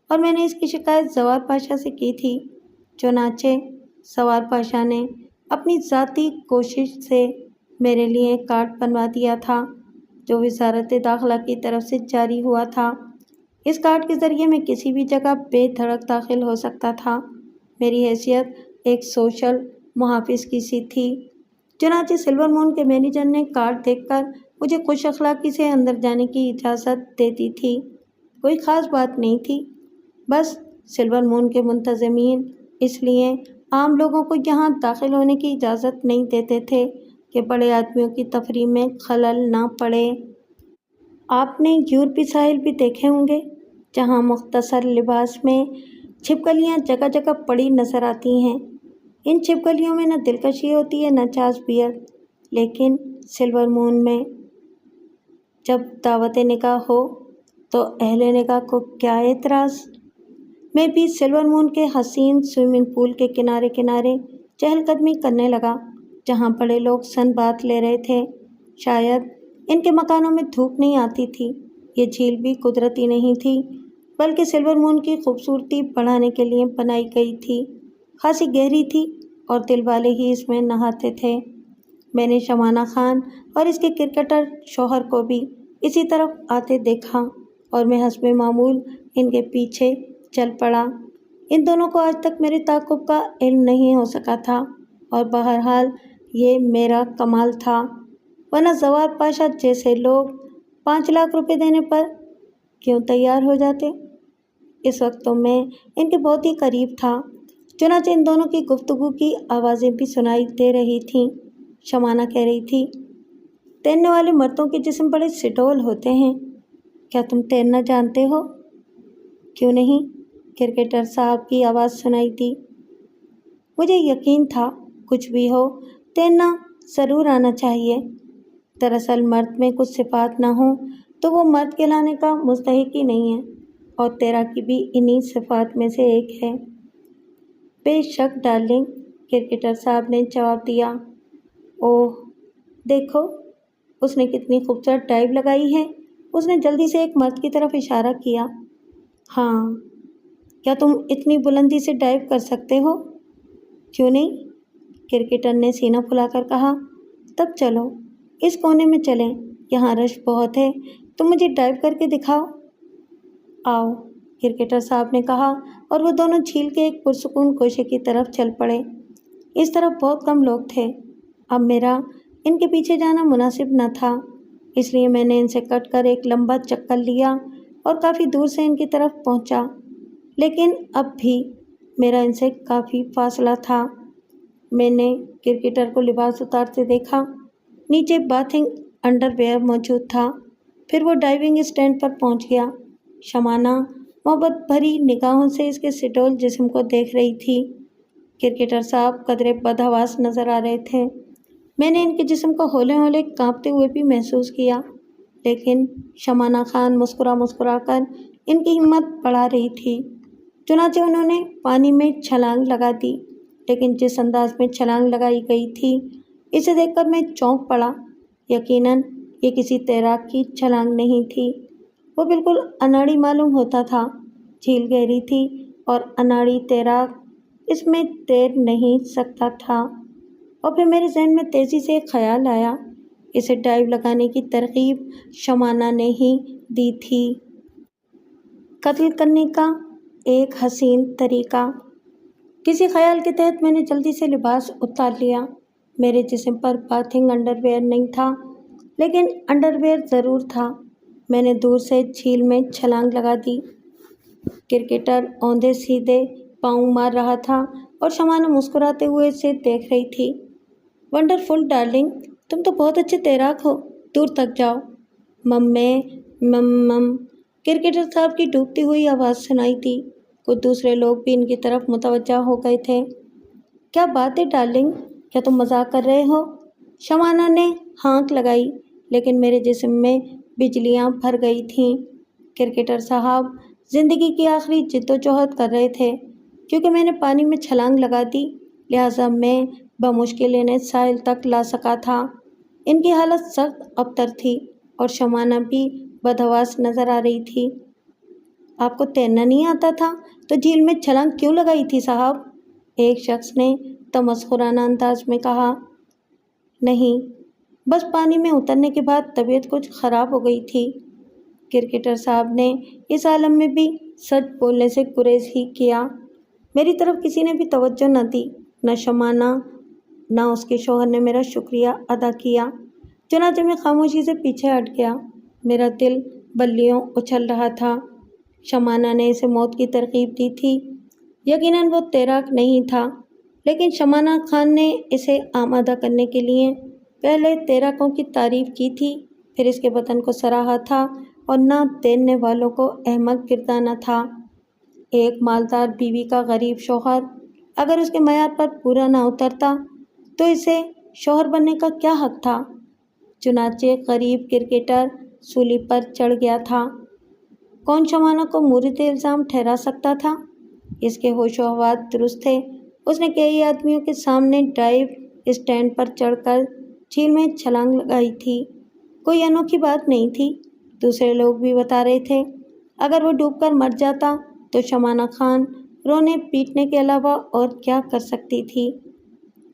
और मैंने इसकी शिकायत जवार पाशा से की थी। चुनाचे सवार पाशा ने अपनी ज़ाती कोशिश से मेरे लिए एक कार्ड बनवा दिया था, जो वज़ारत दाखिला की तरफ से जारी हुआ था। इस कार्ड के ज़रिए मैं किसी भी जगह बेधड़क दाखिल हो सकता था। मेरी हैसियत एक सोशल मुहाफ़िज़ की सी थी। चुनाचे सिल्वर मून के मैनेजर ने कार्ड देखकर मुझे खुश अखलाक़ी से अंदर जाने की इजाज़त दे दी थी। कोई ख़ास बात नहीं थी, बस सिल्वर मून के मुंतज़मीन इसलिए आम लोगों को यहाँ दाखिल होने की इजाज़त नहीं देते थे कि बड़े आदमियों की तफरीह में खलल ना पड़े। आपने यूरोपी साहिल भी देखे होंगे, जहाँ मुख्तसर लिबास में छिपकलियाँ जगह जगह पड़ी नज़र आती हैं। इन छिपकलियों में न दिलकशी होती है न चासबियत, लेकिन सिल्वर मून में जब दावत निकाह हो तो अहले निकाह को क्या एतराज़। मैं भी सिल्वर मून के हसीन स्विमिंग पूल के किनारे किनारे चहलकदमी करने लगा, जहाँ बड़े लोग सनबाथ ले रहे थे। शायद इनके मकानों में धूप नहीं आती थी। ये झील भी कुदरती नहीं थी, बल्कि सिल्वर मून की खूबसूरती बढ़ाने के लिए बनाई गई थी। खासी गहरी थी और दिल वाले ही इसमें नहाते थे। मैंने शमाना खान और इसके क्रिकेटर शौहर को भी इसी तरफ आते देखा और मैं हस्बे मामूल इनके पीछे चल पड़ा। इन दोनों को आज तक मेरे ताक़ुब का इल्म नहीं हो सका था और बहरहाल ये मेरा कमाल था, वरना जवार पाशा जैसे लोग 5 लाख रुपए देने पर क्यों तैयार हो जाते। इस वक्त तो मैं इनके बहुत ही करीब था। चुनांचे इन दोनों की गुफ्तगू की आवाज़ें भी सुनाई दे रही थीं। शमाना कह रही थी, तैरने वाले मर्दों के जिस्म बड़े सिटोल होते हैं, क्या तुम तैरना जानते हो? क्यों नहीं, क्रिकेटर साहब की आवाज़ सुनाई दी। मुझे यकीन था कुछ भी हो तैरना ज़रूर आना चाहिए। दरअसल मर्द में कुछ सिफात ना हो तो वो मर्द कहलाने का मुस्तहिक ही नहीं है, और तैराकी भी इन्हीं सिफात में से एक है। बेशक डार्लिंग, क्रिकेटर साहब ने जवाब दिया। ओह देखो, उसने कितनी खूबसूरत डाइव लगाई है। उसने जल्दी से एक मर्द की तरफ इशारा किया। हाँ, क्या तुम इतनी बुलंदी से डाइव कर सकते हो? क्यों नहीं, क्रिकेटर ने सीना फुलाकर कहा। तब चलो इस कोने में चलें, यहाँ रश बहुत है, तुम मुझे डाइव करके दिखाओ। आओ, क्रिकेटर साहब ने कहा और वो दोनों झील के एक पुरसुकून गोशे की तरफ चल पड़े। इस तरफ बहुत कम लोग थे। अब मेरा इनके पीछे जाना मुनासिब न था, इसलिए मैंने इनसे कट कर एक लंबा चक्कर लिया और काफ़ी दूर से इनकी तरफ पहुंचा। लेकिन अब भी मेरा इनसे काफ़ी फासला था। मैंने क्रिकेटर को लिबास उतारते देखा। नीचे बाथिंग अंडरवेयर मौजूद था। फिर वो डाइविंग स्टैंड पर पहुंच गया। शमाना मोहब्बत भरी निगाहों से इसके सिटोल जिस्म को देख रही थी। क्रिकेटर साहब कदरे बदहवास नज़र आ रहे थे। मैंने इनके जिस्म को हौले हौले कांपते हुए भी महसूस किया, लेकिन शमाना खान मुस्कुरा मुस्कुरा कर इनकी हिम्मत बढ़ा रही थी। चुनांचे उन्होंने पानी में छलांग लगा दी, लेकिन जिस अंदाज में छलांग लगाई गई थी, इसे देखकर मैं चौंक पड़ा। यकीनन ये किसी तैराक की छलांग नहीं थी। वो बिल्कुल अनाड़ी मालूम होता था। झील गहरी थी और अनाड़ी तैराक इसमें तैर नहीं सकता था। और फिर मेरे जहन में तेज़ी से एक ख्याल आया, इसे डाइव लगाने की तरकीब शमाना ने ही दी थी। कत्ल करने का एक हसीन तरीका। किसी ख्याल के तहत मैंने जल्दी से लिबास उतार लिया। मेरे जिस्म पर बाथिंग अंडरवेयर नहीं था, लेकिन अंडरवेयर ज़रूर था। मैंने दूर से झील में छलांग लगा दी। क्रिकेटर औंधे सीधे पाँव मार रहा था और शमाना मुस्कुराते हुए उसे देख रही थी। वंडरफुल डार्लिंग, तुम तो बहुत अच्छे तैराक हो, दूर तक जाओ। मम क्रिकेटर साहब की डूबती हुई आवाज़ सुनाई थी। कुछ दूसरे लोग भी इनकी तरफ मुतवज्जा हो गए थे। क्या बात है डार्लिंग, क्या तुम मजाक कर रहे हो? शमाना ने हाँक लगाई, लेकिन मेरे जिस्म में बिजलियां भर गई थीं। क्रिकेटर साहब जिंदगी की आखिरी जिद्दोजहद कर रहे थे। क्योंकि मैंने पानी में छलांग लगा दी, लिहाजा मैं बमुश्किल इन्हें साहिल तक ला सका था। इनकी हालत सख्त अबतर थी और शमाना भी बदहवास नजर आ रही थी। आपको तैरना नहीं आता था तो झील में छलांग क्यों लगाई थी साहब? एक शख्स ने तमस्खुराना अंदाज में कहा। नहीं, बस पानी में उतरने के बाद तबीयत कुछ ख़राब हो गई थी। क्रिकेटर साहब ने इस आलम में भी सच बोलने से गुरेज ही किया। मेरी तरफ किसी ने भी तवज्जो न दी, न शमाना न उसके शौहर ने मेरा शुक्रिया अदा किया। चुनांचे मैं खामोशी से पीछे हट गया। मेरा दिल बल्लियों उछल रहा था। शमाना ने इसे मौत की तरकीब दी थी। यकीनन वो तैराक नहीं था, लेकिन शमाना खान ने इसे आमादा करने के लिए पहले तैराकों की तारीफ की थी, फिर इसके बदन को सराहा था और ना तैरने वालों को अहमक गिरदाना था। एक मालदार बीवी का गरीब शौहर अगर उसके मयार पर पूरा ना उतरता तो इसे शौहर बनने का क्या हक था? चुनाचे गरीब क्रिकेटर सूली पर चढ़ गया था। कौन शमाना को मुरीद इल्ज़ाम ठहरा सकता था? इसके होशो हवास दुरुस्त थे। उसने कई आदमियों के सामने ड्राइव स्टैंड पर चढ़कर झील में छलांग लगाई थी। कोई अनोखी बात नहीं थी। दूसरे लोग भी बता रहे थे, अगर वो डूबकर मर जाता तो शमाना खान रोने पीटने के अलावा और क्या कर सकती थी?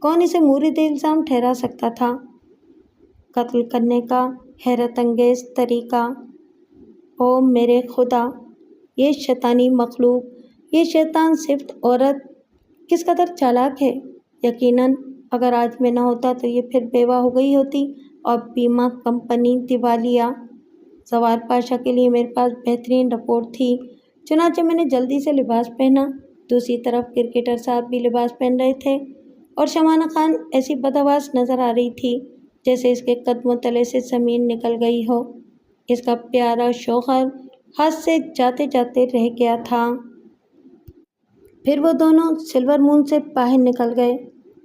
कौन इसे मुरीद इल्ज़ाम ठहरा सकता था? कत्ल करने का हैरत अंगेज़ तरीका। ओ मेरे खुदा, ये शैतानी मखलूक, ये शैतान सिफ्त औरत किस कदर चालाक है। यकीनन अगर आज मैं न होता तो ये फिर बेवा हो गई होती और बीमा कंपनी दिवालिया। सवार पाशा के लिए मेरे पास बेहतरीन रिपोर्ट थी। चुनांचे मैंने जल्दी से लिबास पहना। दूसरी तरफ क्रिकेटर साहब भी लिबास पहन रहे थे और शमाना खान ऐसी बदहवास नजर आ रही थी जैसे इसके कदमों तले से ज़मीन निकल गई हो। इसका प्यारा शौहर हाथ से जाते जाते रह गया था। फिर वो दोनों सिल्वर मून से बाहर निकल गए।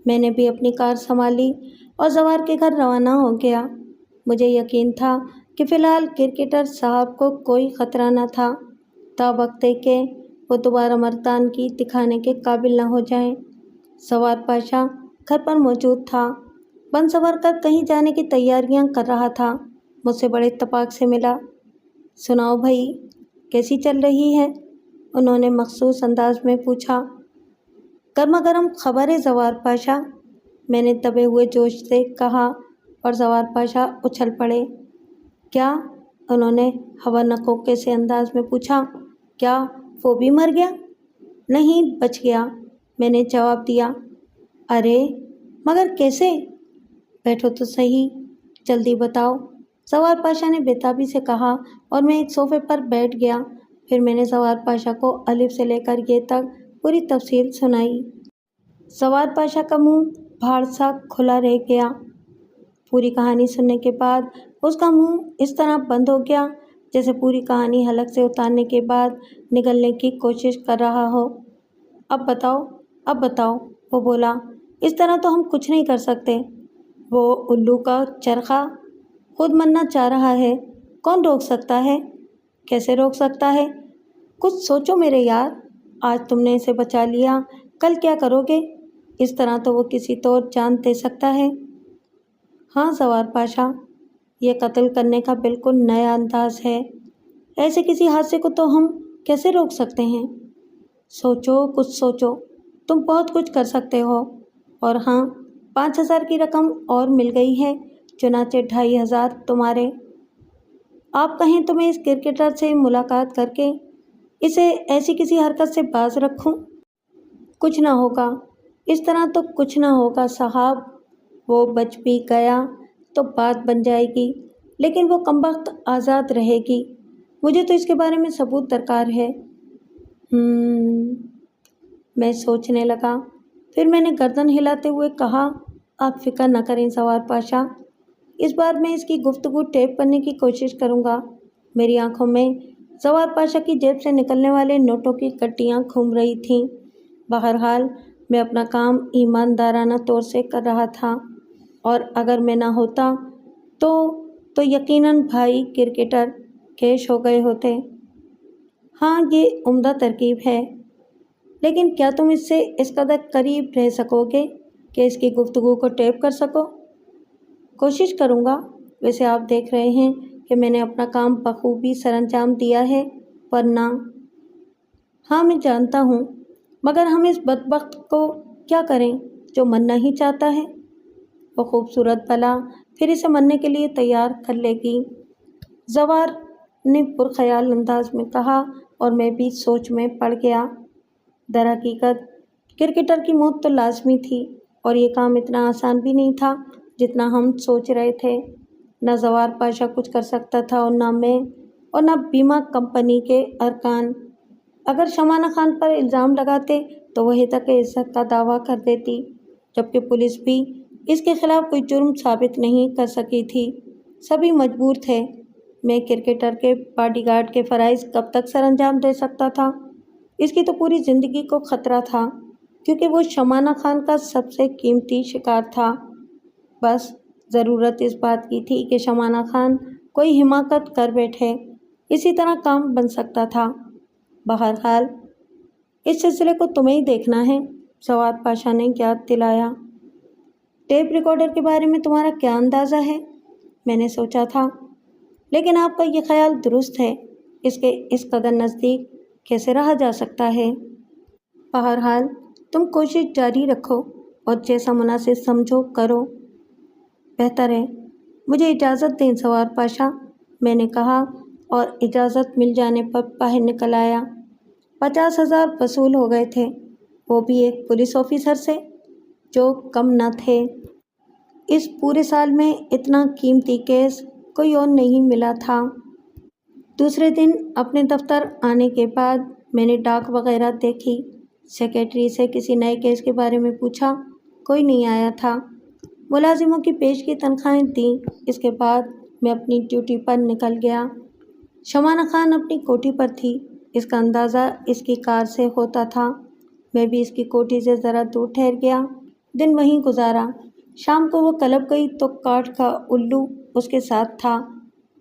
मैंने भी अपनी कार संभाली और जवार के घर रवाना हो गया। मुझे यकीन था कि फ़िलहाल क्रिकेटर साहब को कोई ख़तरा न था, तावक्ते के वो दोबारा मर्दान की दिखाने के काबिल न हो जाएं। सवार पाशा घर पर मौजूद था। बन सवर कर कहीं जाने की तैयारियां कर रहा था। मुझसे बड़े इत्तेफाक से मिला। सुनाओ भाई, कैसी चल रही है? उन्होंने मखसूस अंदाज में पूछा। गर्मा गर्म खबर है जवार पाशा, मैंने दबे हुए जोश से कहा और जवार पाशा उछल पड़े। क्या? उन्होंने हवा नकोके से अंदाज में पूछा। क्या वो भी मर गया? नहीं, बच गया, मैंने जवाब दिया। अरे मगर कैसे? बैठो तो सही, जल्दी बताओ, सवार पाशा ने बेताबी से कहा और मैं एक सोफे पर बैठ गया। फिर मैंने सवार पाशा को अलिफ से लेकर ये तक पूरी तफसील सुनाई। सवार पाशा का मुंह भाड़ सा खुला रह गया। पूरी कहानी सुनने के बाद उसका मुंह इस तरह बंद हो गया जैसे पूरी कहानी हलक से उतारने के बाद निगलने की कोशिश कर रहा हो। अब बताओ, अब बताओ, वो बोला। इस तरह तो हम कुछ नहीं कर सकते। वो उल्लू का चरखा खुद मरना चाह रहा है, कौन रोक सकता है? कैसे रोक सकता है? कुछ सोचो मेरे यार, आज तुमने इसे बचा लिया, कल क्या करोगे? इस तरह तो वो किसी तो और जान दे सकता है। हाँ सवार पाशा, ये कत्ल करने का बिल्कुल नया अंदाज है। ऐसे किसी हादसे को तो हम कैसे रोक सकते हैं? सोचो, कुछ सोचो, तुम बहुत कुछ कर सकते हो। और हाँ, 5,000 की रकम और मिल गई है, चुनाचे 2,500 तुम्हारे। आप कहें तो मैं इस क्रिकेटर से मुलाकात करके इसे ऐसी किसी हरकत से बाज रखूं? कुछ ना होगा, इस तरह तो कुछ ना होगा साहब। वो बच भी गया तो बात बन जाएगी, लेकिन वो कमबख्त आज़ाद रहेगी। मुझे तो इसके बारे में सबूत दरकार है। मैं सोचने लगा। फिर मैंने गर्दन हिलाते हुए कहा, आप फिक्र न करें सवार पाशा, इस बार मैं इसकी गुफ्तगू टेप करने की कोशिश करूँगा। मेरी आंखों में सवार पाशा की जेब से निकलने वाले नोटों की कट्टियाँ घूम रही थीं। बहरहाल मैं अपना काम ईमानदाराना तौर से कर रहा था, और अगर मैं ना होता तो यकीनन भाई क्रिकेटर कैश हो गए होते। हाँ, ये उम्दा तरकीब है, लेकिन क्या तुम इससे इस कदर करीब रह सकोगे कि इसकी गुफ्तगू को टेप कर सको? कोशिश करूँगा। वैसे आप देख रहे हैं कि मैंने अपना काम बखूबी सरअंजाम दिया है, पर ना। हाँ, मैं जानता हूँ, मगर हम इस बदबख्त को क्या करें जो मरना ही चाहता है? वो खूबसूरत भला फिर इसे मरने के लिए तैयार कर लेगी, जवार ने पुरख्याल अंदाज में कहा, और मैं भी सोच में पड़ गया। दरहकीकत क्रिकेटर की मौत तो लाजमी थी, और ये काम इतना आसान भी नहीं था जितना हम सोच रहे थे। न जवार पाशा कुछ कर सकता था, और न मैं, और न बीमा कंपनी के अरकान। अगर शमाना खान पर इल्ज़ाम लगाते तो वह तक इज्जत का दावा कर देती, जबकि पुलिस भी इसके खिलाफ कोई जुर्म साबित नहीं कर सकी थी। सभी मजबूर थे। मैं क्रिकेटर के बॉडीगार्ड के फ़राइज़ कब तक सरअंजाम दे सकता था? इसकी तो पूरी ज़िंदगी को ख़तरा था, क्योंकि वो शमाना खान का सबसे कीमती शिकार था। बस ज़रूरत इस बात की थी कि शमाना खान कोई हिमाकत कर बैठे, इसी तरह काम बन सकता था। बहरहाल इस सिलसिले को तुम्हें ही देखना है, सवार पाशा ने याद दिलाया। टेप रिकॉर्डर के बारे में तुम्हारा क्या अंदाज़ा है? मैंने सोचा था, लेकिन आपका ये ख्याल दुरुस्त है। इसके इस कदर नज़दीक कैसे रहा जा सकता है? बहरहाल तुम कोशिश जारी रखो, और जैसा मुनासिब समझो करो। बेहतर है। मुझे इजाज़त दें सवार पाशा, मैंने कहा, और इजाज़त मिल जाने पर बाहर निकल आया। 50,000 वसूल हो गए थे, वो भी एक पुलिस ऑफिसर से, जो कम न थे। इस पूरे साल में इतना कीमती केस कोई और नहीं मिला था। दूसरे दिन अपने दफ्तर आने के बाद मैंने डाक वगैरह देखी। सेक्रेटरी से किसी नए केस के बारे में पूछा, कोई नहीं आया था। मुलाजिमों की पेश की तनख्वाहें दी। इसके बाद मैं अपनी ड्यूटी पर निकल गया। शमाना खान अपनी कोठी पर थी। इसका अंदाज़ा इसकी कार से होता था। मैं भी इसकी कोठी से ज़रा दूर ठहर गया। दिन वहीं गुजारा। शाम को वो क्लब गई तो काठ का उल्लू उसके साथ था,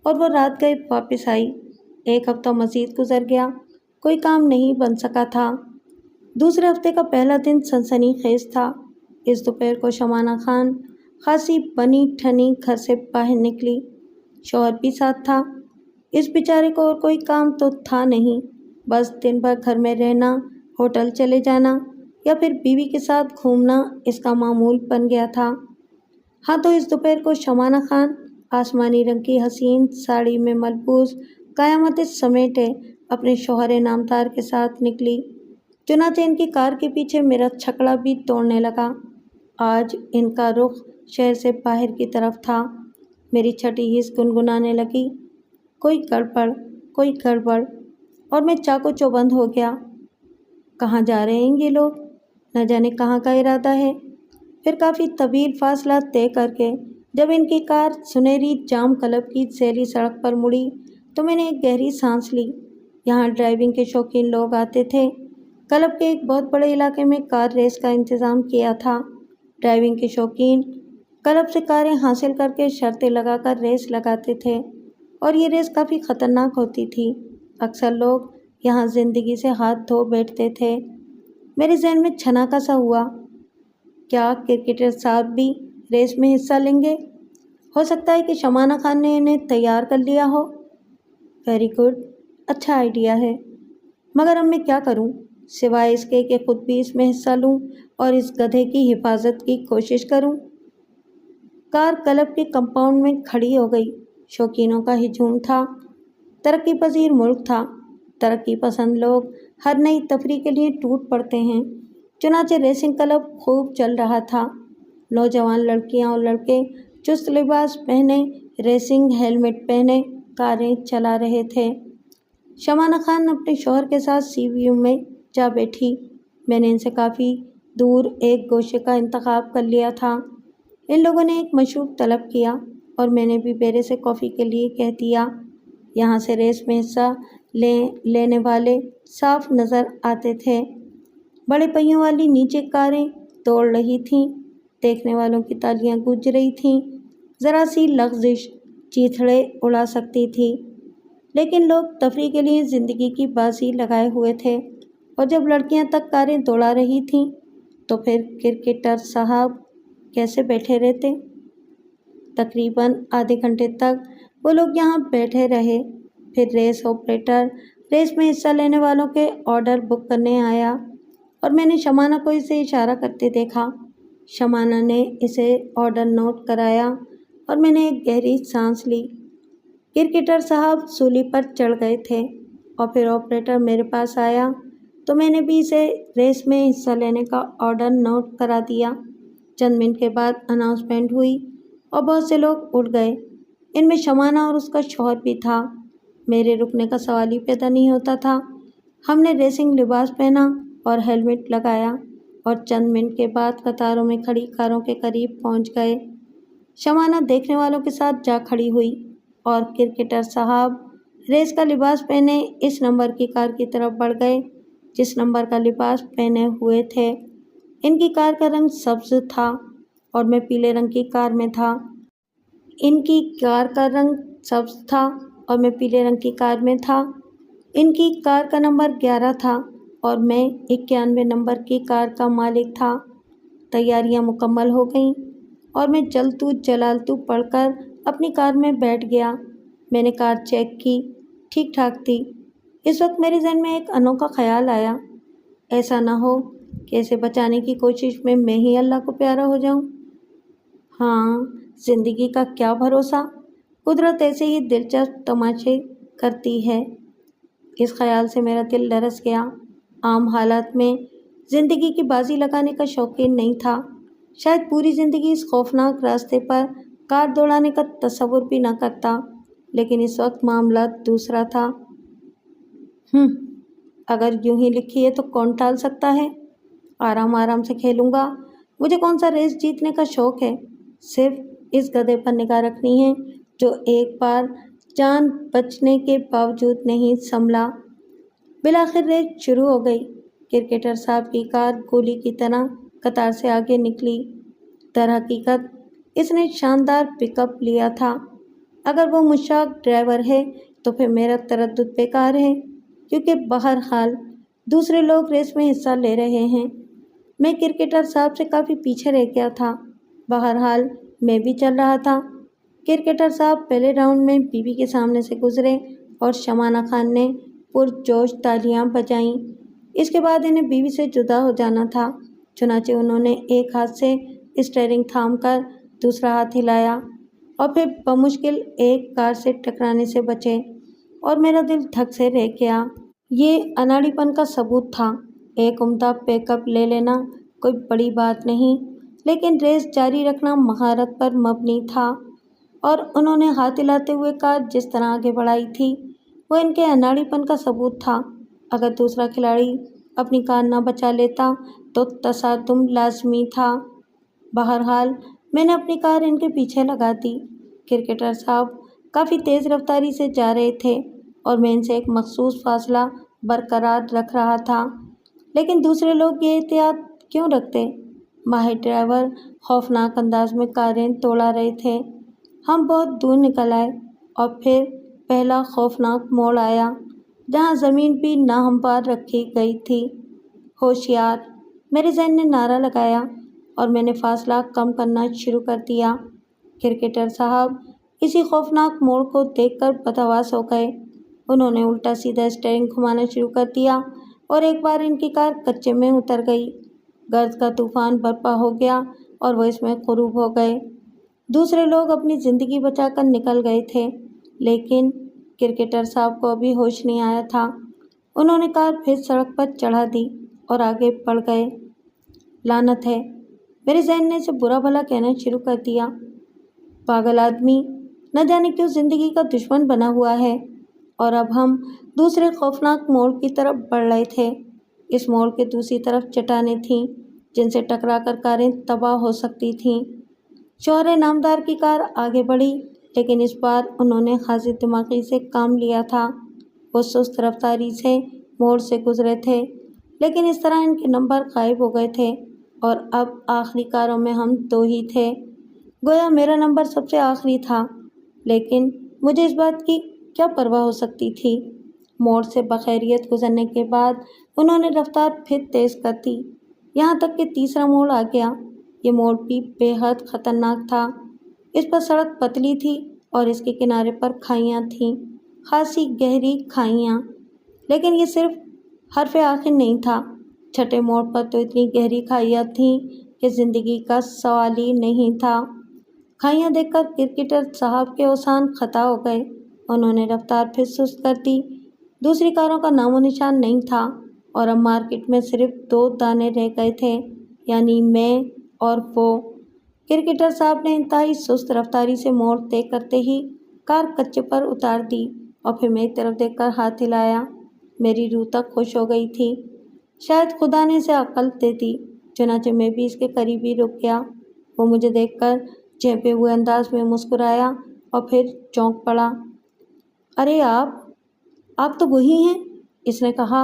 और वो रात गए वापस आई। एक हफ्ता मज़ीद गुजर गया, कोई काम नहीं बन सका था। दूसरे हफ्ते का पहला दिन सनसनीखेज था। इस दोपहर को शमाना खान खासी बनी ठनी घर से बाहर निकली। शौहर भी साथ था। इस बेचारे को और कोई काम तो था नहीं, बस दिन भर घर में रहना, होटल चले जाना या फिर बीवी के साथ घूमना इसका मामूल बन गया था। हाँ, तो इस दोपहर को शमाना खान आसमानी रंग की हसीन साड़ी में मलबूस क़यामत समेटे अपने शौहर नामदार के साथ निकली। चुनांचे इनकी कार के पीछे मेरा छकड़ा भी तोड़ने लगा। आज इनका रुख शहर से बाहर की तरफ था। मेरी छठी हिस्स गुनगुनाने लगी, कोई गड़बड़, कोई गड़बड़, और मैं चाको चौबंद हो गया। कहाँ जा रहे हैं ये लोग? न जाने कहाँ का इरादा है। फिर काफ़ी तवील फासला तय करके जब इनकी कार सुनहरी जाम क्लब की सैली सड़क पर मुड़ी तो मैंने एक गहरी सांस ली। यहाँ ड्राइविंग के शौकीन लोग आते थे। क्लब के एक बहुत बड़े इलाके में कार रेस का इंतज़ाम किया था। ड्राइविंग के शौकीन क्लब से कारें हासिल करके शर्तें लगाकर रेस लगाते थे, और ये रेस काफ़ी ख़तरनाक होती थी। अक्सर लोग यहाँ ज़िंदगी से हाथ धो बैठते थे। मेरे जहन में छनाका सा हुआ, क्या क्रिकेटर साहब भी रेस में हिस्सा लेंगे? हो सकता है कि शमाना खान ने इन्हें तैयार कर लिया हो। वेरी गुड, अच्छा आइडिया है, मगर अब मैं क्या करूं, सिवाय इसके कि खुद भी इसमें हिस्सा लूं और इस गधे की हिफाजत की कोशिश करूं। कार क्लब के कंपाउंड में खड़ी हो गई। शौकीनों का हिजूम था। तरक्की पजीर मुल्क था। तरक्की पसंद लोग हर नई तफरीह के लिए टूट पड़ते हैं। चुनांचे रेसिंग क्लब खूब चल रहा था। नौजवान लड़कियां और लड़के चुस्त लिबास पहने, रेसिंग हेलमेट पहने कारें चला रहे थे। शमाना खान अपने शौहर के साथ सीवीयू में जा बैठी। میں نے ان سے کافی دور ایک گوشے کا انتخاب کر لیا تھا۔ ان لوگوں نے ایک مشروب طلب کیا اور میں نے بھی بیرے سے کافی کے لیے کہہ دیا۔ یہاں سے ریس میں حصہ لینے والے صاف نظر آتے تھے۔ بڑے پہیوں والی نیچے کاریں دوڑ رہی تھیں، دیکھنے والوں کی تالیاں گونج رہی تھیں۔ ذرا سی لغزش چیتھڑے اڑا سکتی تھی، لیکن لوگ تفریح کے لیے زندگی کی بازی لگائے ہوئے تھے، اور جب لڑکیاں تک کاریں دوڑا رہی تھیں تو پھر کرکٹر صاحب کیسے بیٹھے رہتے؟ تقریباً آدھے گھنٹے تک وہ لوگ یہاں بیٹھے رہے۔ پھر ریس آپریٹر ریس میں حصہ لینے والوں کے آرڈر بک کرنے آیا اور میں نے شمانہ کو اسے اشارہ کرتے دیکھا۔ شمانہ نے اسے آرڈر نوٹ کرایا اور میں نے ایک گہری سانس لی۔ کرکٹر صاحب سولی پر چڑھ گئے تھے اور پھر آپریٹر میرے پاس آیا تو میں نے بھی اسے ریس میں حصہ لینے کا آرڈر نوٹ کرا دیا۔ چند منٹ کے بعد اناؤنسمنٹ ہوئی اور بہت سے لوگ اٹھ گئے۔ ان میں شمانہ اور اس کا شوہر بھی تھا۔ میرے رکنے کا سوال ہی پیدا نہیں ہوتا تھا۔ ہم نے ریسنگ لباس پہنا اور ہیلمٹ لگایا اور چند منٹ کے بعد قطاروں میں کھڑی کاروں کے قریب پہنچ گئے۔ شمانہ دیکھنے والوں کے ساتھ جا کھڑی ہوئی اور کرکٹر صاحب ریس کا لباس پہنے اس نمبر کی کار کی طرف بڑھ گئے جس نمبر کا لباس پہنے ہوئے تھے۔ ان کی کار کا رنگ سبز تھا اور میں پیلے رنگ کی کار میں تھا۔ ان کی کار کا رنگ سبز تھا اور میں پیلے رنگ کی کار میں تھا۔ ان کی کار کا نمبر 11 تھا اور میں 91 نمبر کی کار کا مالک تھا۔ تیاریاں مکمل ہو گئیں اور میں جلتو جلالتو پڑھ کر اپنی کار میں بیٹھ گیا۔ میں نے کار چیک کی، ٹھیک ٹھاک تھی۔ اس وقت میرے ذہن میں ایک انوکھا خیال آیا، ایسا نہ ہو کہ اسے بچانے کی کوشش میں ہی اللہ کو پیارا ہو جاؤں۔ ہاں، زندگی کا کیا بھروسہ، قدرت ایسے ہی دلچسپ تماشے کرتی ہے۔ اس خیال سے میرا دل لرز گیا۔ عام حالات میں زندگی کی بازی لگانے کا شوقین نہیں تھا، شاید پوری زندگی اس خوفناک راستے پر کار دوڑانے کا تصور بھی نہ کرتا، لیکن اس وقت معاملہ دوسرا تھا۔ اگر یوں ہی لکھی ہے تو کون ٹال سکتا ہے؟ آرام آرام سے کھیلوں گا۔ مجھے کون سا ریس جیتنے کا شوق ہے؟ صرف اس گدھے پر نگاہ رکھنی ہے جو ایک بار جان بچنے کے باوجود نہیں سنبھلا۔ بالآخر ریس شروع ہو گئی۔ کرکٹر صاحب کی کار گولی کی طرح قطار سے آگے نکلی۔ در حقیقت اس نے شاندار پک اپ لیا تھا۔ اگر وہ مشتاق ڈرائیور ہے تو پھر میرا تردد بیکار ہے، کیونکہ بہرحال دوسرے لوگ ریس میں حصہ لے رہے ہیں۔ میں کرکٹر صاحب سے کافی پیچھے رہ گیا تھا۔ بہرحال میں بھی چل رہا تھا۔ کرکٹر صاحب پہلے راؤنڈ میں بیوی کے سامنے سے گزرے اور شمانہ خان نے پرجوش تالیاں بجائیں۔ اس کے بعد انہیں بیوی سے جدا ہو جانا تھا، چنانچہ انہوں نے ایک ہاتھ سے اسٹیئرنگ تھام کر دوسرا ہاتھ ہلایا اور پھر بمشکل ایک کار سے ٹکرانے سے بچے، اور میرا دل دھک سے رہ گیا۔ یہ اناڑی پن کا ثبوت تھا۔ ایک عمدہ پیک اپ لے لینا کوئی بڑی بات نہیں، لیکن ریس جاری رکھنا مہارت پر مبنی تھا، اور انہوں نے ہاتھ ہلاتے ہوئے کار جس طرح آگے بڑھائی تھی وہ ان کے اناڑی پن کا ثبوت تھا۔ اگر دوسرا کھلاڑی اپنی کار نہ بچا لیتا تو تصادم لازمی تھا۔ بہرحال میں نے اپنی کار ان کے پیچھے لگا دی۔ کرکٹر صاحب کافی تیز رفتاری سے جا رہے تھے اور میں ان سے ایک مخصوص فاصلہ برقرار رکھ رہا تھا، لیکن دوسرے لوگ یہ احتیاط کیوں رکھتے؟ ماہر ڈرائیور خوفناک انداز میں کاریں دوڑا رہے تھے۔ ہم بہت دور نکل آئے اور پھر پہلا خوفناک موڑ آیا جہاں زمین بھی ناہموار رکھی گئی تھی۔ ہوشیار! میرے ذہن نے نعرہ لگایا اور میں نے فاصلہ کم کرنا شروع کر دیا۔ کرکٹر صاحب اسی خوفناک موڑ کو دیکھ کر بدحواس ہو گئے۔ انہوں نے الٹا سیدھا اسٹیئرنگ گھمانا شروع کر دیا اور ایک بار ان کی کار کچے میں اتر گئی۔ گرد کا طوفان برپا ہو گیا اور وہ اس میں غروب ہو گئے۔ دوسرے لوگ اپنی زندگی بچا کر نکل گئے تھے، لیکن کرکٹر صاحب کو ابھی ہوش نہیں آیا تھا۔ انہوں نے کار پھر سڑک پر چڑھا دی اور آگے بڑھ گئے۔ لعنت ہے! میرے ذہن نے اسے برا بھلا کہنا شروع کر دیا۔ پاگل آدمی نہ جانے کیوں زندگی کا دشمن بنا ہوا ہے۔ اور اب ہم دوسرے خوفناک موڑ کی طرف بڑھ رہے تھے۔ इस मोड़ के दूसरी तरफ चट्टानें थीं जिनसे टकराकर कारें तबाह हो सकती थीं। शौहर नामदार की कार आगे बढ़ी, लेकिन इस बार उन्होंने खासी दिमागी से काम लिया था। वो सुस्त रफ्तारी से मोड़ से गुजरे थे, लेकिन इस तरह इनके नंबर गायब हो गए थे और अब आखिरी कारों में हम दो ही थे। गोया मेरा नंबर सबसे आखिरी था, लेकिन मुझे इस बात की क्या परवाह हो सकती थी। मोड़ से बखैरियत गुजरने के बाद उन्होंने रफ्तार फिर तेज़ कर दी, यहाँ तक कि तीसरा मोड़ आ गया। ये मोड़ भी बेहद ख़तरनाक था। इस पर सड़क पतली थी और इसके किनारे पर खाइयाँ थीं, खासी गहरी खाइयाँ। लेकिन ये सिर्फ हरफ आखिर नहीं था। छठे मोड़ पर तो इतनी गहरी खाइयाँ थीं कि ज़िंदगी का सवाल ही नहीं था। खाइयाँ देखकर क्रिकेटर साहब के औसान खता हो गए। उन्होंने रफ्तार फिर सुस्त कर दी। दूसरी कारों का नामो निशान नहीं था और अब मार्केट में सिर्फ दो दाने रह गए थे, यानी मैं और वो। क्रिकेटर साहब ने इंतहाई सुस्त रफ्तारी से मोड़ तय करते ही कार कच्चे पर उतार दी और फिर मेरी तरफ देखकर हाथ हिलाया। मेरी रूह तक खुश हो गई थी। शायद खुदा ने इसे अक्ल दे दी। चुनांचे मैं भी इसके करीब ही रुक गया। वो मुझे देखकर चेपे हुए अंदाज में मुस्कुराया और फिर चौंक पड़ा। अरे आप तो वही हैं, इसने कहा।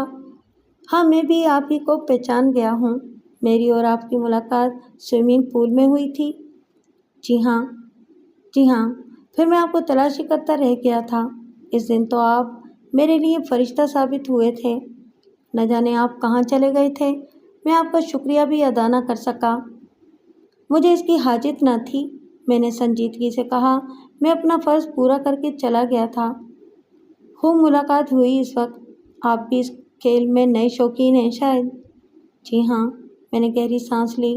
हाँ, मैं भी आप ही को पहचान गया हूँ। मेरी और आपकी मुलाकात स्विमिंग पूल में हुई थी। जी हाँ, फिर मैं आपको तलाशी करता रह गया था। इस दिन तो आप मेरे लिए फरिश्ता साबित हुए थे। न जाने आप कहाँ चले गए थे। मैं आपका शुक्रिया भी अदा न कर सका। मुझे इसकी हाजत न थी, मैंने संजीदगी से कहा। मैं अपना फ़र्ज़ पूरा करके चला गया था। खूब मुलाकात हुई इस वक्त। आप भी इस खेल में नए शौकीन हैं शायद। जी हाँ, मैंने गहरी सांस ली।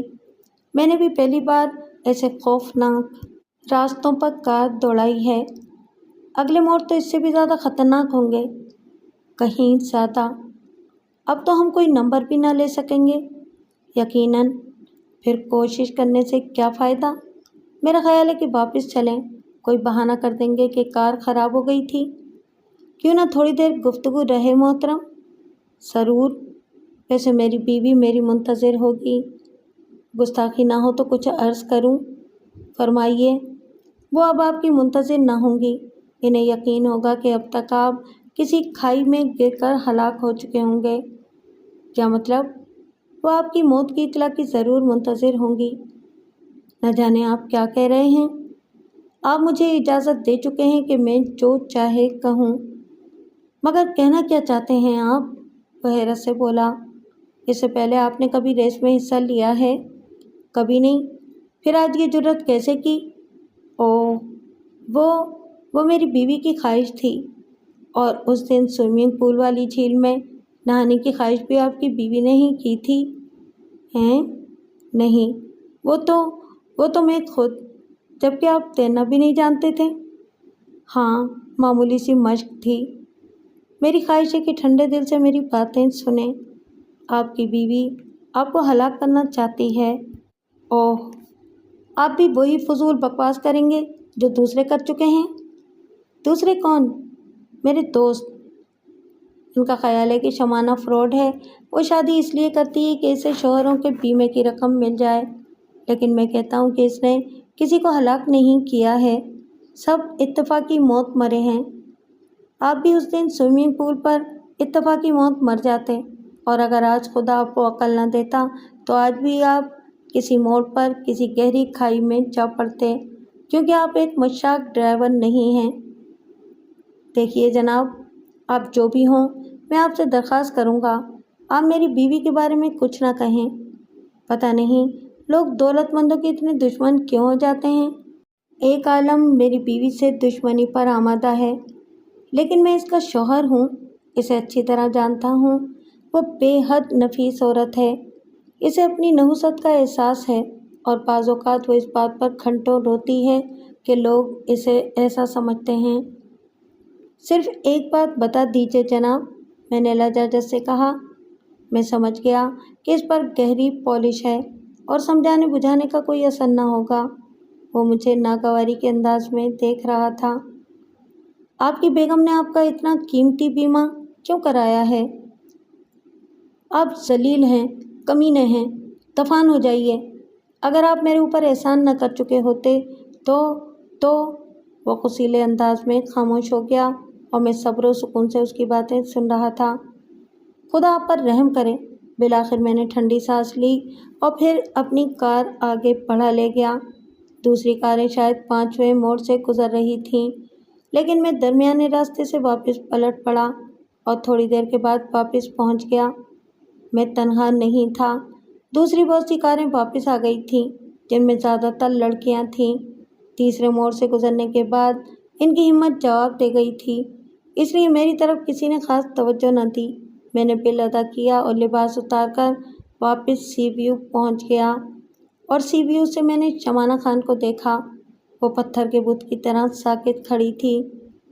मैंने भी पहली बार ऐसे खौफनाक रास्तों पर कार दौड़ाई है। अगले मोड़ तो इससे भी ज़्यादा ख़तरनाक होंगे, कहीं ज़्यादा। अब तो हम कोई नंबर भी ना ले सकेंगे, यकीनन। फिर कोशिश करने से क्या फ़ायदा। मेरा ख्याल है कि वापस चलें। कोई बहाना कर देंगे कि कार ख़राब हो गई थी। क्यों ना थोड़ी देर गुफ्तगू रहे मोहतरम। ज़रूर। वैसे मेरी बीवी मेरी मुंतज़िर होगी। गुस्ताखी ना हो तो कुछ अर्ज़ करूं? फरमाइए। वो अब आपकी मुंतज़िर ना होंगी। इन्हें यकीन होगा कि अब तक आप किसी खाई में गिरकर हलाक हो चुके होंगे। क्या मतलब? वो आपकी मौत की इत्तला की ज़रूर मुंतज़िर होंगी। न जाने आप क्या कह रहे हैं। आप मुझे इजाज़त दे चुके हैं कि मैं जो चाहे कहूँ। मगर कहना क्या चाहते हैं आप? वह हैरत से बोला। इससे पहले आपने कभी रेस में हिस्सा लिया है? कभी नहीं। फिर आज ये जुर्रत कैसे की? ओह, वो मेरी बीवी की ख्वाहिश थी। और उस दिन स्विमिंग पूल वाली झील में नहाने की ख्वाहिश भी आपकी बीवी ने ही की थी। हैं? नहीं, वो तो मैं खुद, जबकि आप तैरना भी नहीं जानते थे। हाँ, मामूली सी मश्क थी। मेरी ख्वाहिश है कि ठंडे दिल से मेरी बातें सुने। आपकी बीवी आपको हलाक करना चाहती है। ओह, आप भी वही फजूल बकवास करेंगे जो दूसरे कर चुके हैं। दूसरे कौन? मेरे दोस्त। उनका ख्याल है कि शमाना फ्रॉड है। वो शादी इसलिए करती है कि इसे शौहरों के बीमे की रकम मिल जाए, लेकिन मैं कहता हूँ कि इसने किसी को हलाक नहीं किया है। सब इत्तफाकी मौत मरे हैं। आप भी उस दिन स्विमिंग पूल पर इत्तफाकी मौत मर जाते, और अगर आज खुदा आपको अक्ल न देता तो आज भी आप किसी मोड़ पर किसी गहरी खाई में जा पड़ते, क्योंकि आप एक मशाक ड्राइवर नहीं हैं। देखिए जनाब, आप जो भी हों, मैं आपसे दरख्वास्त करूँगा, आप मेरी बीवी के बारे में कुछ ना कहें। पता नहीं लोग दौलतमंदों के इतने दुश्मन क्यों हो जाते हैं। एक आलम मेरी बीवी से दुश्मनी पर आमादा है, लेकिन मैं इसका शौहर हूँ, इसे अच्छी तरह जानता हूँ। वो बेहद नफीस औरत है। इसे अपनी नहुसत का एहसास है और बाज़ औक़ात वो इस बात पर घंटों रोती है कि लोग इसे ऐसा समझते हैं। सिर्फ एक बात बता दीजिए जनाब, मैंने लजाजत से कहा। मैं समझ गया कि इस पर गहरी पॉलिश है और समझाने बुझाने का कोई असर न होगा। वो मुझे नागवारी के अंदाज में देख रहा था। आपकी बेगम ने आपका इतना कीमती बीमा क्यों कराया है? آپ ذلیل ہیں، کمینے ہیں، طوفان ہو جائیے۔ اگر آپ میرے اوپر احسان نہ کر چکے ہوتے تو وہ غصیلے انداز میں خاموش ہو گیا اور میں صبر و سکون سے اس کی باتیں سن رہا تھا۔ خدا آپ پر رحم کرے۔ بالآخر میں نے ٹھنڈی سانس لی اور پھر اپنی کار آگے بڑھا لے گیا۔ دوسری کاریں شاید 5ویں موڑ سے گزر رہی تھیں، لیکن میں درمیانے راستے سے واپس پلٹ پڑا اور تھوڑی دیر کے بعد واپس پہنچ گیا۔ میں تنہا نہیں تھا، دوسری بہت سی کاریں واپس آ گئی تھیں، جن میں زیادہ تر لڑکیاں تھیں۔ تیسرے موڑ سے گزرنے کے بعد ان کی ہمت جواب دے گئی تھی، اس لیے میری طرف کسی نے خاص توجہ نہ دی۔ میں نے بل ادا کیا اور لباس اتار کر واپس سی ویو پہنچ گیا، اور سی ویو سے میں نے شمانہ خان کو دیکھا۔ وہ پتھر کے بت کی طرح ساکت کھڑی تھی،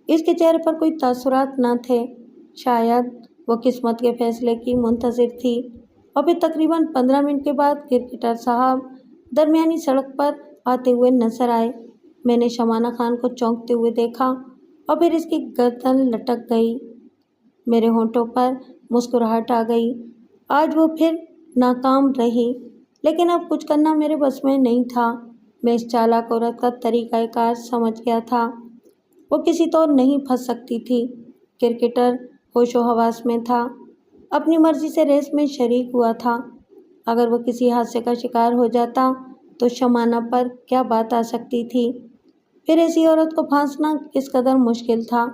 اس کے چہرے پر کوئی تاثرات نہ تھے۔ شاید وہ قسمت کے فیصلے کی منتظر تھی۔ اور پھر تقریباً 15 منٹ کے بعد کرکٹر صاحب درمیانی سڑک پر آتے ہوئے نظر آئے۔ میں نے شمانہ خان کو چونکتے ہوئے دیکھا اور پھر اس کی گردن لٹک گئی۔ میرے ہونٹوں پر مسکراہٹ آ گئی۔ آج وہ پھر ناکام رہی، لیکن اب کچھ کرنا میرے بس میں نہیں تھا۔ میں اس چالاک عورت کا طریقہ کار سمجھ گیا تھا، وہ کسی طور نہیں پھنس سکتی تھی۔ کرکٹر ہوش و حواس میں تھا، اپنی مرضی سے ریس میں شریک ہوا تھا۔ اگر وہ کسی حادثے کا شکار ہو جاتا تو شمانہ پر کیا بات آ سکتی تھی؟ پھر ایسی عورت کو پھانسنا کس قدر مشکل تھا۔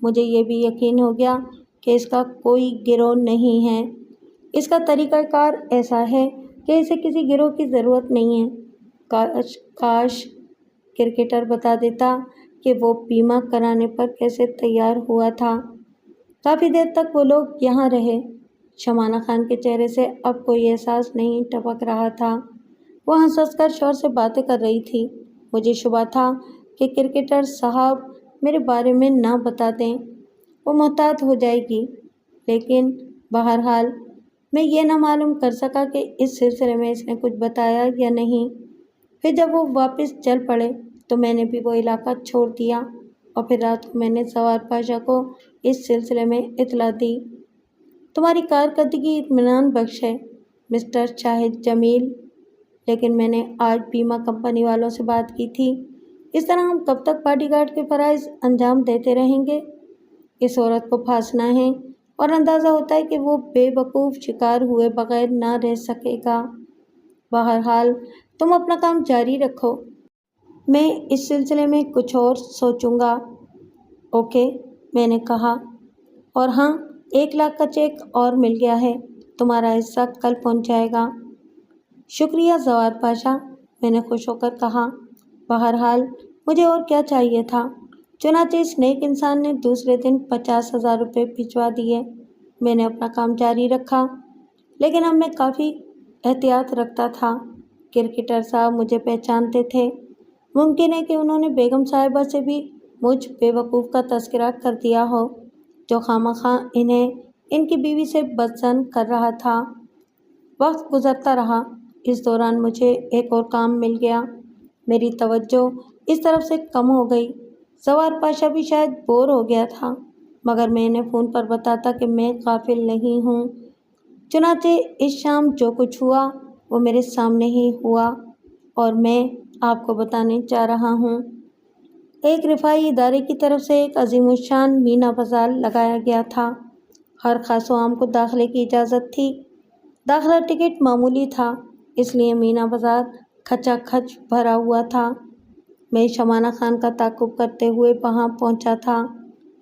مجھے یہ بھی یقین ہو گیا کہ اس کا کوئی گروہ نہیں ہے۔ اس کا طریقہ کار ایسا ہے کہ اسے کسی گروہ کی ضرورت نہیں ہے۔ کاش کرکٹر بتا دیتا کہ وہ بیمہ کرانے پر کیسے تیار ہوا تھا۔ کافی دیر تک وہ لوگ یہاں رہے۔ شمانہ خان کے چہرے سے اب کوئی احساس نہیں ٹپک رہا تھا، وہ ہنس ہنس کر شور سے باتیں کر رہی تھی۔ مجھے شبہ تھا کہ کرکٹر صاحب میرے بارے میں نہ بتا دیں، وہ محتاط ہو جائے گی، لیکن بہرحال میں یہ نہ معلوم کر سکا کہ اس سلسلے میں اس نے کچھ بتایا یا نہیں۔ پھر جب وہ واپس چل پڑے تو میں نے بھی وہ علاقہ چھوڑ دیا، اور پھر رات کو میں نے سوار پاشا کو اس سلسلے میں اطلاع دی۔ تمہاری کارکردگی اطمینان بخش ہے مسٹر شاہد جمیل، لیکن میں نے آج بیمہ کمپنی والوں سے بات کی تھی، اس طرح ہم کب تک باڈی گارڈ کے فرائض انجام دیتے رہیں گے؟ اس عورت کو پھانسنا ہے، اور اندازہ ہوتا ہے کہ وہ بے وقوف شکار ہوئے بغیر نہ رہ سکے گا۔ بہرحال تم اپنا کام جاری رکھو، میں اس سلسلے میں کچھ اور سوچوں گا۔ اوکے، میں نے کہا، اور ہاں، 1 لاکھ کا چیک اور مل گیا ہے، تمہارا حصہ کل پہنچ جائے گا۔ شکریہ زوار پاشا، میں نے خوش ہو کر کہا۔ بہرحال مجھے اور کیا چاہیے تھا؟ چنانچہ اس نیک انسان نے دوسرے دن 50,000 روپے بھجوا دیے۔ میں نے اپنا کام جاری رکھا، لیکن اب میں کافی احتیاط رکھتا تھا۔ کرکٹر صاحب مجھے پہچانتے تھے، ممکن ہے کہ انہوں نے بیگم صاحبہ سے بھی مجھ بے وقوف کا تذکرہ کر دیا ہو، جو خواہ انہیں ان کی بیوی سے بدظن کر رہا تھا۔ وقت گزرتا رہا، اس دوران مجھے ایک اور کام مل گیا۔ میری توجہ اس طرف سے کم ہو گئی۔ زوار پاشا بھی شاید بور ہو گیا تھا، مگر میں انہیں فون پر بتاتا کہ میں غافل نہیں ہوں۔ چنانچہ اس شام جو کچھ ہوا وہ میرے سامنے ہی ہوا، اور میں آپ کو بتانے جا رہا ہوں۔ ایک رفاہی ادارے کی طرف سے ایک عظیم الشان مینا بازار لگایا گیا تھا۔ ہر خاص و عام کو داخلے کی اجازت تھی۔ داخلہ ٹکٹ معمولی تھا، اس لیے مینا بازار کھچا کھچ بھرا ہوا تھا۔ میں شمانہ خان کا تعاقب کرتے ہوئے وہاں پہنچا تھا۔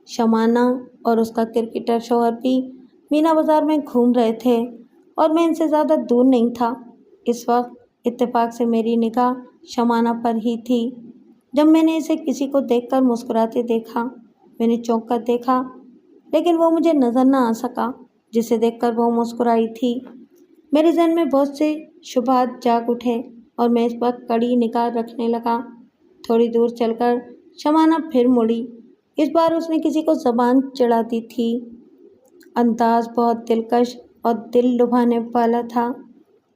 شمانہ اور اس کا کرکٹر شوہر بھی مینا بازار میں گھوم رہے تھے، اور میں ان سے زیادہ دور نہیں تھا۔ اس وقت اتفاق سے میری نگاہ شمانہ پر ہی تھی۔ جب میں نے اسے کسی کو دیکھ کر مسکراتے دیکھا، میں نے چونک کر دیکھا، لیکن وہ مجھے نظر نہ آ سکا جسے دیکھ کر وہ مسکرائی تھی۔ میرے ذہن میں بہت سے شبہات جاگ اٹھے، اور میں اس پر کڑی نگاہ رکھنے لگا۔ تھوڑی دور چل کر شمانہ پھر مڑی۔ اس بار اس نے کسی کو زبان چڑھا دی تھی۔ انداز بہت دلکش اور دل لبھانے والا تھا،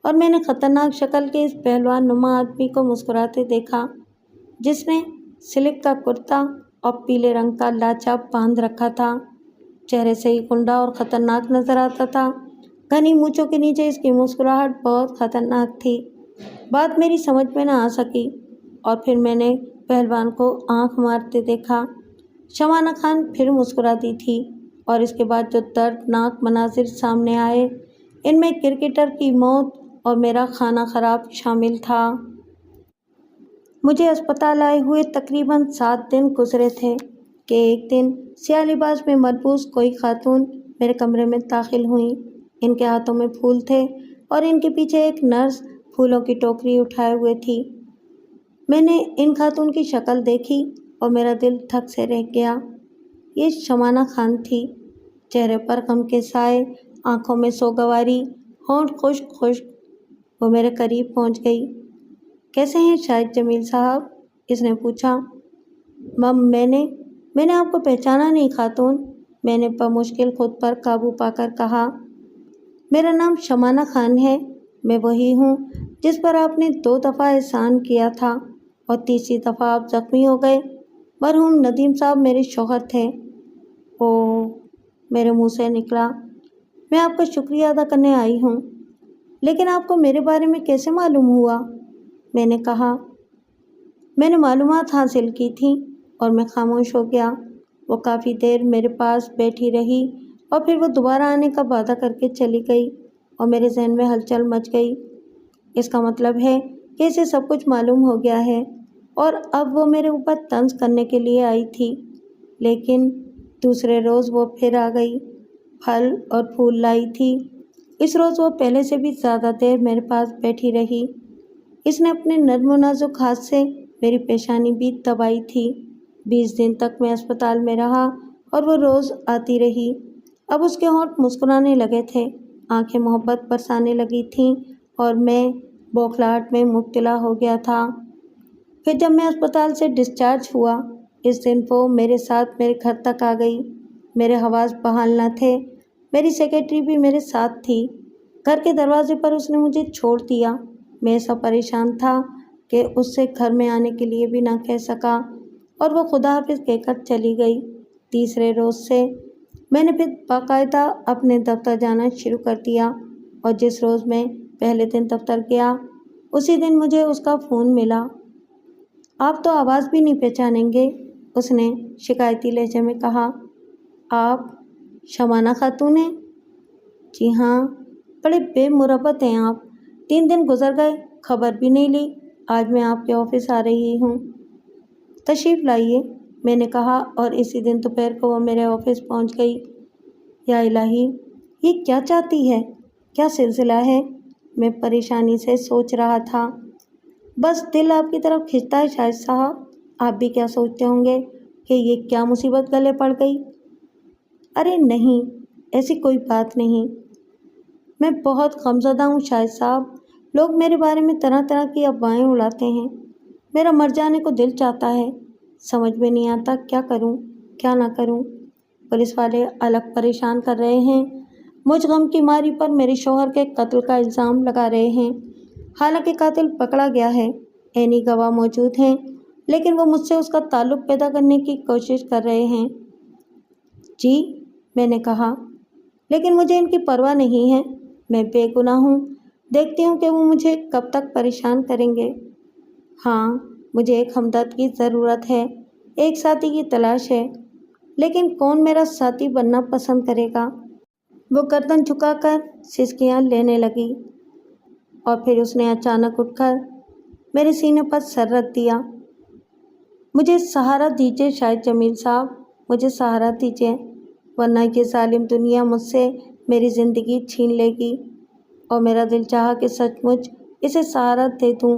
اور میں نے خطرناک شکل کے اس پہلوان نما آدمی کو مسکراتے دیکھا، جس نے سلک کا کرتا اور پیلے رنگ کا لاچا باندھ رکھا تھا۔ چہرے سے ہی کنڈا اور خطرناک نظر آتا تھا۔ घनी मूंछों के नीचे इसकी मुस्कुराहट बहुत खतरनाक थी। बात मेरी समझ में न आ सकी और फिर मैंने पहलवान को आंख मारते देखा। शमाना खान फिर मुस्कुराती थी और इसके बाद जो दर्दनाक मनाजिर सामने आए, इनमें क्रिकेटर की मौत और मेरा खाना खराब शामिल था। मुझे अस्पताल आए हुए तकरीबन 7 दिन गुजरे थे कि एक दिन सियालीबाज में मलबूस कोई खातून मेरे कमरे में दाखिल हुई। इनके हाथों में फूल थे और इनके पीछे एक नर्स फूलों की टोकरी उठाए हुए थी। मैंने इन खातून की शक्ल देखी और मेरा दिल धक से रह गया। ये शमाना खान थी। चेहरे पर गम के साए, आंखों में सोगवारी, होंठ खुश्क खुश्क। वो मेरे करीब पहुंच गई। कैसे हैं शाहिद जमील साहब? इसने पूछा। मम मैंने आपको पहचाना नहीं खातून, मैंने बमुश्किल खुद पर काबू पाकर कहा। मेरा नाम शमाना खान है। मैं वही हूँ जिस पर आपने 2 दफ़ा एहसान किया था और तीसरी दफ़ा आप ज़ख्मी हो गए। मरहूम नदीम साहब मेरे शौहर थे। ओह, मेरे मुंह से निकला। मैं आपका शुक्रिया अदा करने आई हूँ, लेकिन आपको मेरे बारे में कैसे मालूम हुआ? मैंने कहा। मैंने मालूमात हासिल की थी और मैं खामोश हो गया। वो काफ़ी देर मेरे पास बैठी रही और फिर वो दोबारा आने का वादा करके चली गई और मेरे जहन में हलचल मच गई। इसका मतलब है कि इसे सब कुछ मालूम हो गया है और अब वो मेरे ऊपर तंज करने के लिए आई थी। लेकिन दूसरे रोज़ वो फिर आ गई, फल और फूल लाई थी। इस रोज़ वो पहले से भी ज़्यादा देर मेरे पास बैठी रही। इसने अपने नर्म नाजुक हाथ से मेरी पेशानी भी दबाई थी। 20 दिन तक मैं अस्पताल में रहा और वो रोज़ आती रही। अब उसके होंठ मुस्कुराने लगे थे, आंखें मोहब्बत बरसाने लगी थीं और मैं बौखलाहट में मुब्तला हो गया था। फिर जब मैं अस्पताल से डिस्चार्ज हुआ, इस दिन वो मेरे साथ मेरे घर तक आ गई। मेरे हवास बहाल न थे। मेरी सेक्रेटरी भी मेरे साथ थी। घर के दरवाजे पर उसने मुझे छोड़ दिया। मैं ऐसा परेशान था कि उससे घर में आने के लिए भी ना कह सका और वो खुदा हाफिज़ कहकर चली गई। तीसरे रोज़ से मैंने फिर बाकायदा अपने दफ्तर जाना शुरू कर दिया और जिस रोज़ मैं पहले दिन दफ्तर गया, उसी दिन मुझे उसका फ़ोन मिला। आप तो आवाज़ भी नहीं पहचानेंगे, उसने शिकायती लहजे में कहा। आप शमाना खातून हैं? जी हाँ, बड़े बेमुरब्बत हैं आप। 3 दिन गुजर गए, खबर भी नहीं ली। आज मैं आपके ऑफिस आ रही हूँ। तशरीफ़ लाइए, मैंने कहा और इसी दिन दोपहर को वो मेरे ऑफिस पहुँच गई। या इलाही, ये क्या चाहती है? क्या सिलसिला है? मैं परेशानी से सोच रहा था। बस दिल आपकी तरफ खिंचता है शाहिद साहब। आप भी क्या सोचते होंगे कि ये क्या मुसीबत गले पड़ गई? अरे नहीं, ऐसी कोई बात नहीं। मैं बहुत गमज़दा हूँ शाहिद साहब। लोग मेरे बारे में तरह तरह की अफवाहें उड़ाते हैं। मेरा मर जाने को दिल चाहता है। समझ में नहीं आता क्या करूँ, क्या ना करूँ। पुलिस वाले अलग परेशान कर रहे हैं। मुझ गम की मारी पर मेरे शौहर के कत्ल का इल्ज़ाम लगा रहे हैं। हालांकि कातिल पकड़ा गया है, ऐनी गवाह मौजूद हैं, लेकिन वो मुझसे उसका ताल्लुक़ पैदा करने की कोशिश कर रहे हैं। जी, मैंने कहा, लेकिन मुझे इनकी परवाह नहीं है। मैं बेगुनाह हूँ। देखती हूँ कि वो मुझे कब तक परेशान करेंगे। हाँ, मुझे एक हमदर्द की ज़रूरत है, एक साथी की तलाश है, लेकिन कौन मेरा साथी बनना पसंद करेगा? वो गर्दन झुकाकर सिसकियाँ लेने लगी और फिर उसने अचानक उठकर मेरे सीने पर सर रख दिया। मुझे सहारा दीजिए शाहिद जमील साहब, मुझे सहारा दीजिए, वरना ये जालिम दुनिया मुझसे मेरी ज़िंदगी छीन लेगी। और मेरा दिल चाहा कि सचमुच इसे सहारा दे दूँ,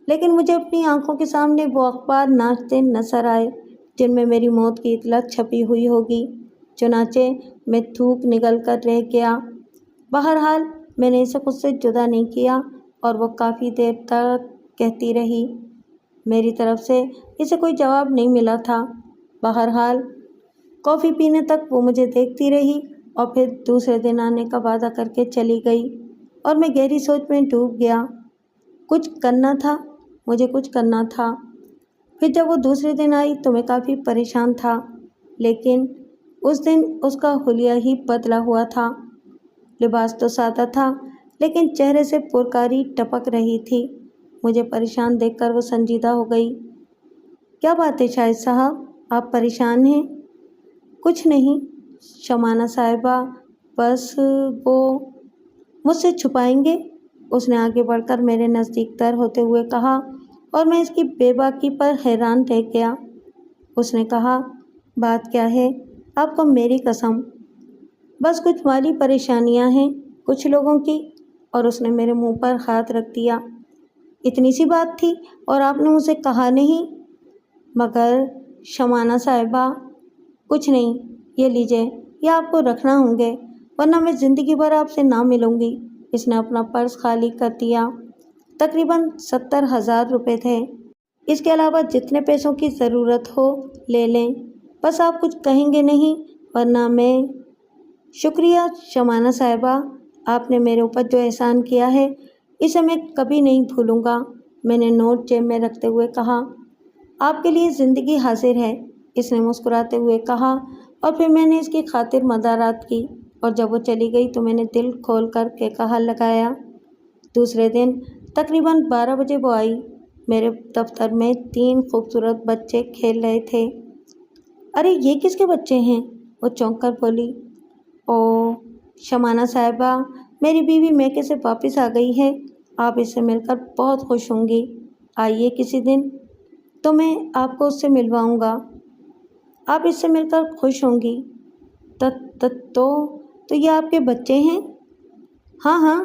लेकिन मुझे अपनी आंखों के सामने वो अखबार नाचते नजर आए जिनमें मेरी मौत की इतला छपी हुई होगी। चुनाचे मैं थूक निगल कर रह गया। बहरहाल मैंने इसे खुद से जुदा नहीं किया और वो काफ़ी देर तक कहती रही। मेरी तरफ से इसे कोई जवाब नहीं मिला था। बहरहाल कॉफ़ी पीने तक वो मुझे देखती रही और फिर दूसरे दिन आने का वादा करके चली गई और मैं गहरी सोच में डूब गया। कुछ करना था, मुझे कुछ करना था। फिर जब वो दूसरे दिन आई तो मैं काफ़ी परेशान था, लेकिन उस दिन उसका हुलिया ही बदला हुआ था। لباس تو سادہ تھا لیکن چہرے سے پرکاری ٹپک رہی تھی۔ مجھے پریشان دیکھ کر وہ سنجیدہ ہو گئی۔ کیا بات ہے شاہد صاحب، آپ پریشان ہیں؟ کچھ نہیں شمانہ صاحبہ، بس وہ مجھ سے چھپائیں گے؟ اس نے آگے بڑھ کر میرے نزدیک تر ہوتے ہوئے کہا اور میں اس کی بے باکی پر حیران رہ گیا۔ اس نے کہا، بات کیا ہے؟ آپ کو میری قسم۔ بس کچھ مالی پریشانیاں ہیں کچھ لوگوں کی، اور اس نے میرے منہ پر ہاتھ رکھ دیا۔ اتنی سی بات تھی اور آپ نے مجھے کہا نہیں؟ مگر شمانہ صاحبہ، کچھ نہیں، یہ لیجئے، یہ آپ کو رکھنا ہوں گے، ورنہ میں زندگی بھر آپ سے نہ ملوں گی۔ اس نے اپنا پرس خالی کر دیا۔ تقریباً 70,000 روپے تھے۔ اس کے علاوہ جتنے پیسوں کی ضرورت ہو لے لیں، بس آپ کچھ کہیں گے نہیں، ورنہ میں… شکریہ شمانہ صاحبہ، آپ نے میرے اوپر جو احسان کیا ہے اسے میں کبھی نہیں بھولوں گا۔ میں نے نوٹ جیب میں رکھتے ہوئے کہا۔ آپ کے لیے زندگی حاضر ہے، اس نے مسکراتے ہوئے کہا، اور پھر میں نے اس کی خاطر مدارات کی، اور جب وہ چلی گئی تو میں نے دل کھول کر کے کہا لگایا۔ دوسرے دن تقریباً 12 بجے وہ آئی۔ میرے دفتر میں 3 خوبصورت بچے کھیل رہے تھے۔ ارے یہ کس کے بچے ہیں؟ وہ چونک کر بولی۔ اوہ شمانہ صاحبہ، میری بیوی میکے سے واپس آ گئی ہے، آپ اس سے مل کر بہت خوش ہوں گی۔ آئیے کسی دن تو میں آپ کو اس سے ملواؤں گا، آپ اس سے مل کر خوش ہوں گی۔ تو یہ آپ کے بچے ہیں؟ ہاں ہاں،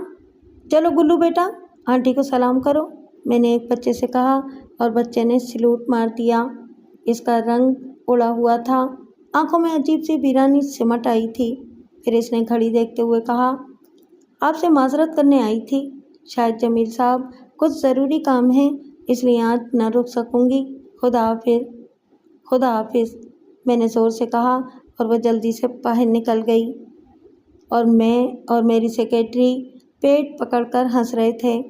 چلو گلو بیٹا، آنٹی کو سلام کرو، میں نے ایک بچے سے کہا، اور بچے نے سلوٹ مار دیا۔ اس کا رنگ اڑا ہوا تھا، آنکھوں میں عجیب سی ویرانی سمٹ آئی تھی۔ پھر اس نے گھڑی دیکھتے ہوئے کہا، آپ سے معذرت کرنے آئی تھی شاہد جمیل صاحب، کچھ ضروری کام ہے اس لیے آج نہ رک سکوں گی، خدا حافظ۔ خدا حافظ، میں نے زور سے کہا، اور وہ جلدی سے باہر نکل گئی، اور میں اور میری سیکریٹری پیٹ پکڑ کر ہنس رہے تھے۔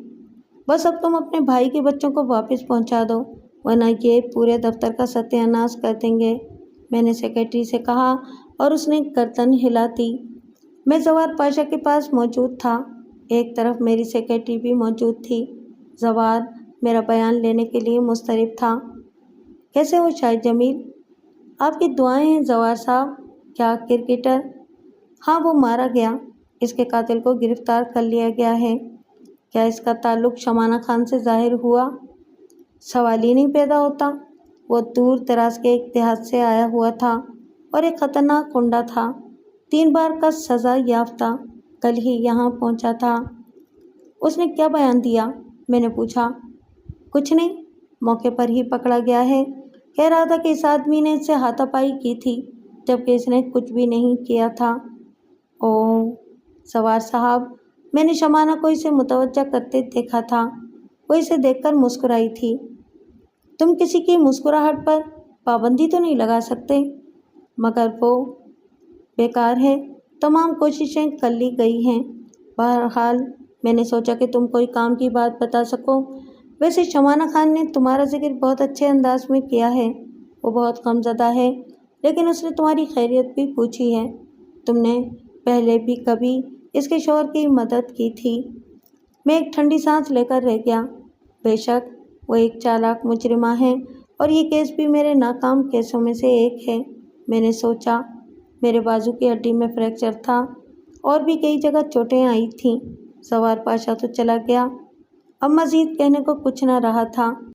بس اب تم اپنے بھائی کے بچوں کو واپس پہنچا دو، ورنہ یہ پورے دفتر کا ستیہ ناش کر دیں گے، میں نے سیکریٹری سے کہا، اور اس نے گردن ہلا دی۔ میں زوار پاشا کے پاس موجود تھا، ایک طرف میری سیکریٹری بھی موجود تھی۔ زوار میرا بیان لینے کے لیے مضطرب تھا۔ کیسے ہو شاہد جمیل؟ آپ کی دعائیں ہیں زوار صاحب۔ کیا کرکٹر؟ ہاں وہ مارا گیا، اس کے قاتل کو گرفتار کر لیا گیا ہے۔ کیا اس کا تعلق شمانہ خان سے ظاہر ہوا؟ سوال ہی نہیں پیدا ہوتا، وہ دور دراز کے ایک دیہات سے آیا ہوا تھا اور ایک خطرناک گنڈا تھا، 3 بار کا سزا یافتہ، کل ہی یہاں پہنچا تھا۔ اس نے کیا بیان دیا؟ میں نے پوچھا۔ کچھ نہیں، موقع پر ہی پکڑا گیا ہے، کہہ رہا تھا کہ اس آدمی نے اس سے ہاتھا پائی کی تھی جبکہ اس نے کچھ بھی نہیں کیا تھا۔ اوہ زوار صاحب، میں نے شمانہ کو اسے متوجہ کرتے دیکھا تھا، وہ اسے دیکھ کر مسکرائی تھی۔ تم کسی کی مسکراہٹ پر پابندی تو نہیں لگا سکتے؟ مگر وہ بیکار ہے، تمام کوششیں کر لی گئی ہیں۔ بہرحال میں نے سوچا کہ تم کوئی کام کی بات بتا سکو۔ ویسے شمانہ خان نے تمہارا ذکر بہت اچھے انداز میں کیا ہے، وہ بہت غمزدہ ہے، لیکن اس نے تمہاری خیریت بھی پوچھی ہے۔ تم نے پہلے بھی کبھی اس کے شوہر کی مدد کی تھی؟ میں ایک ٹھنڈی سانس لے کر رہ گیا۔ بے شک وہ ایک چالاک مجرمہ ہے، اور یہ کیس بھی میرے ناکام کیسوں میں سے ایک ہے۔ میں نے سوچا، میرے بازو کی ہڈی میں فریکچر تھا، اور بھی کئی جگہ چوٹیں آئی تھیں۔ زوار پاشا تو چلا گیا، اب مزید کہنے کو کچھ نہ رہا تھا۔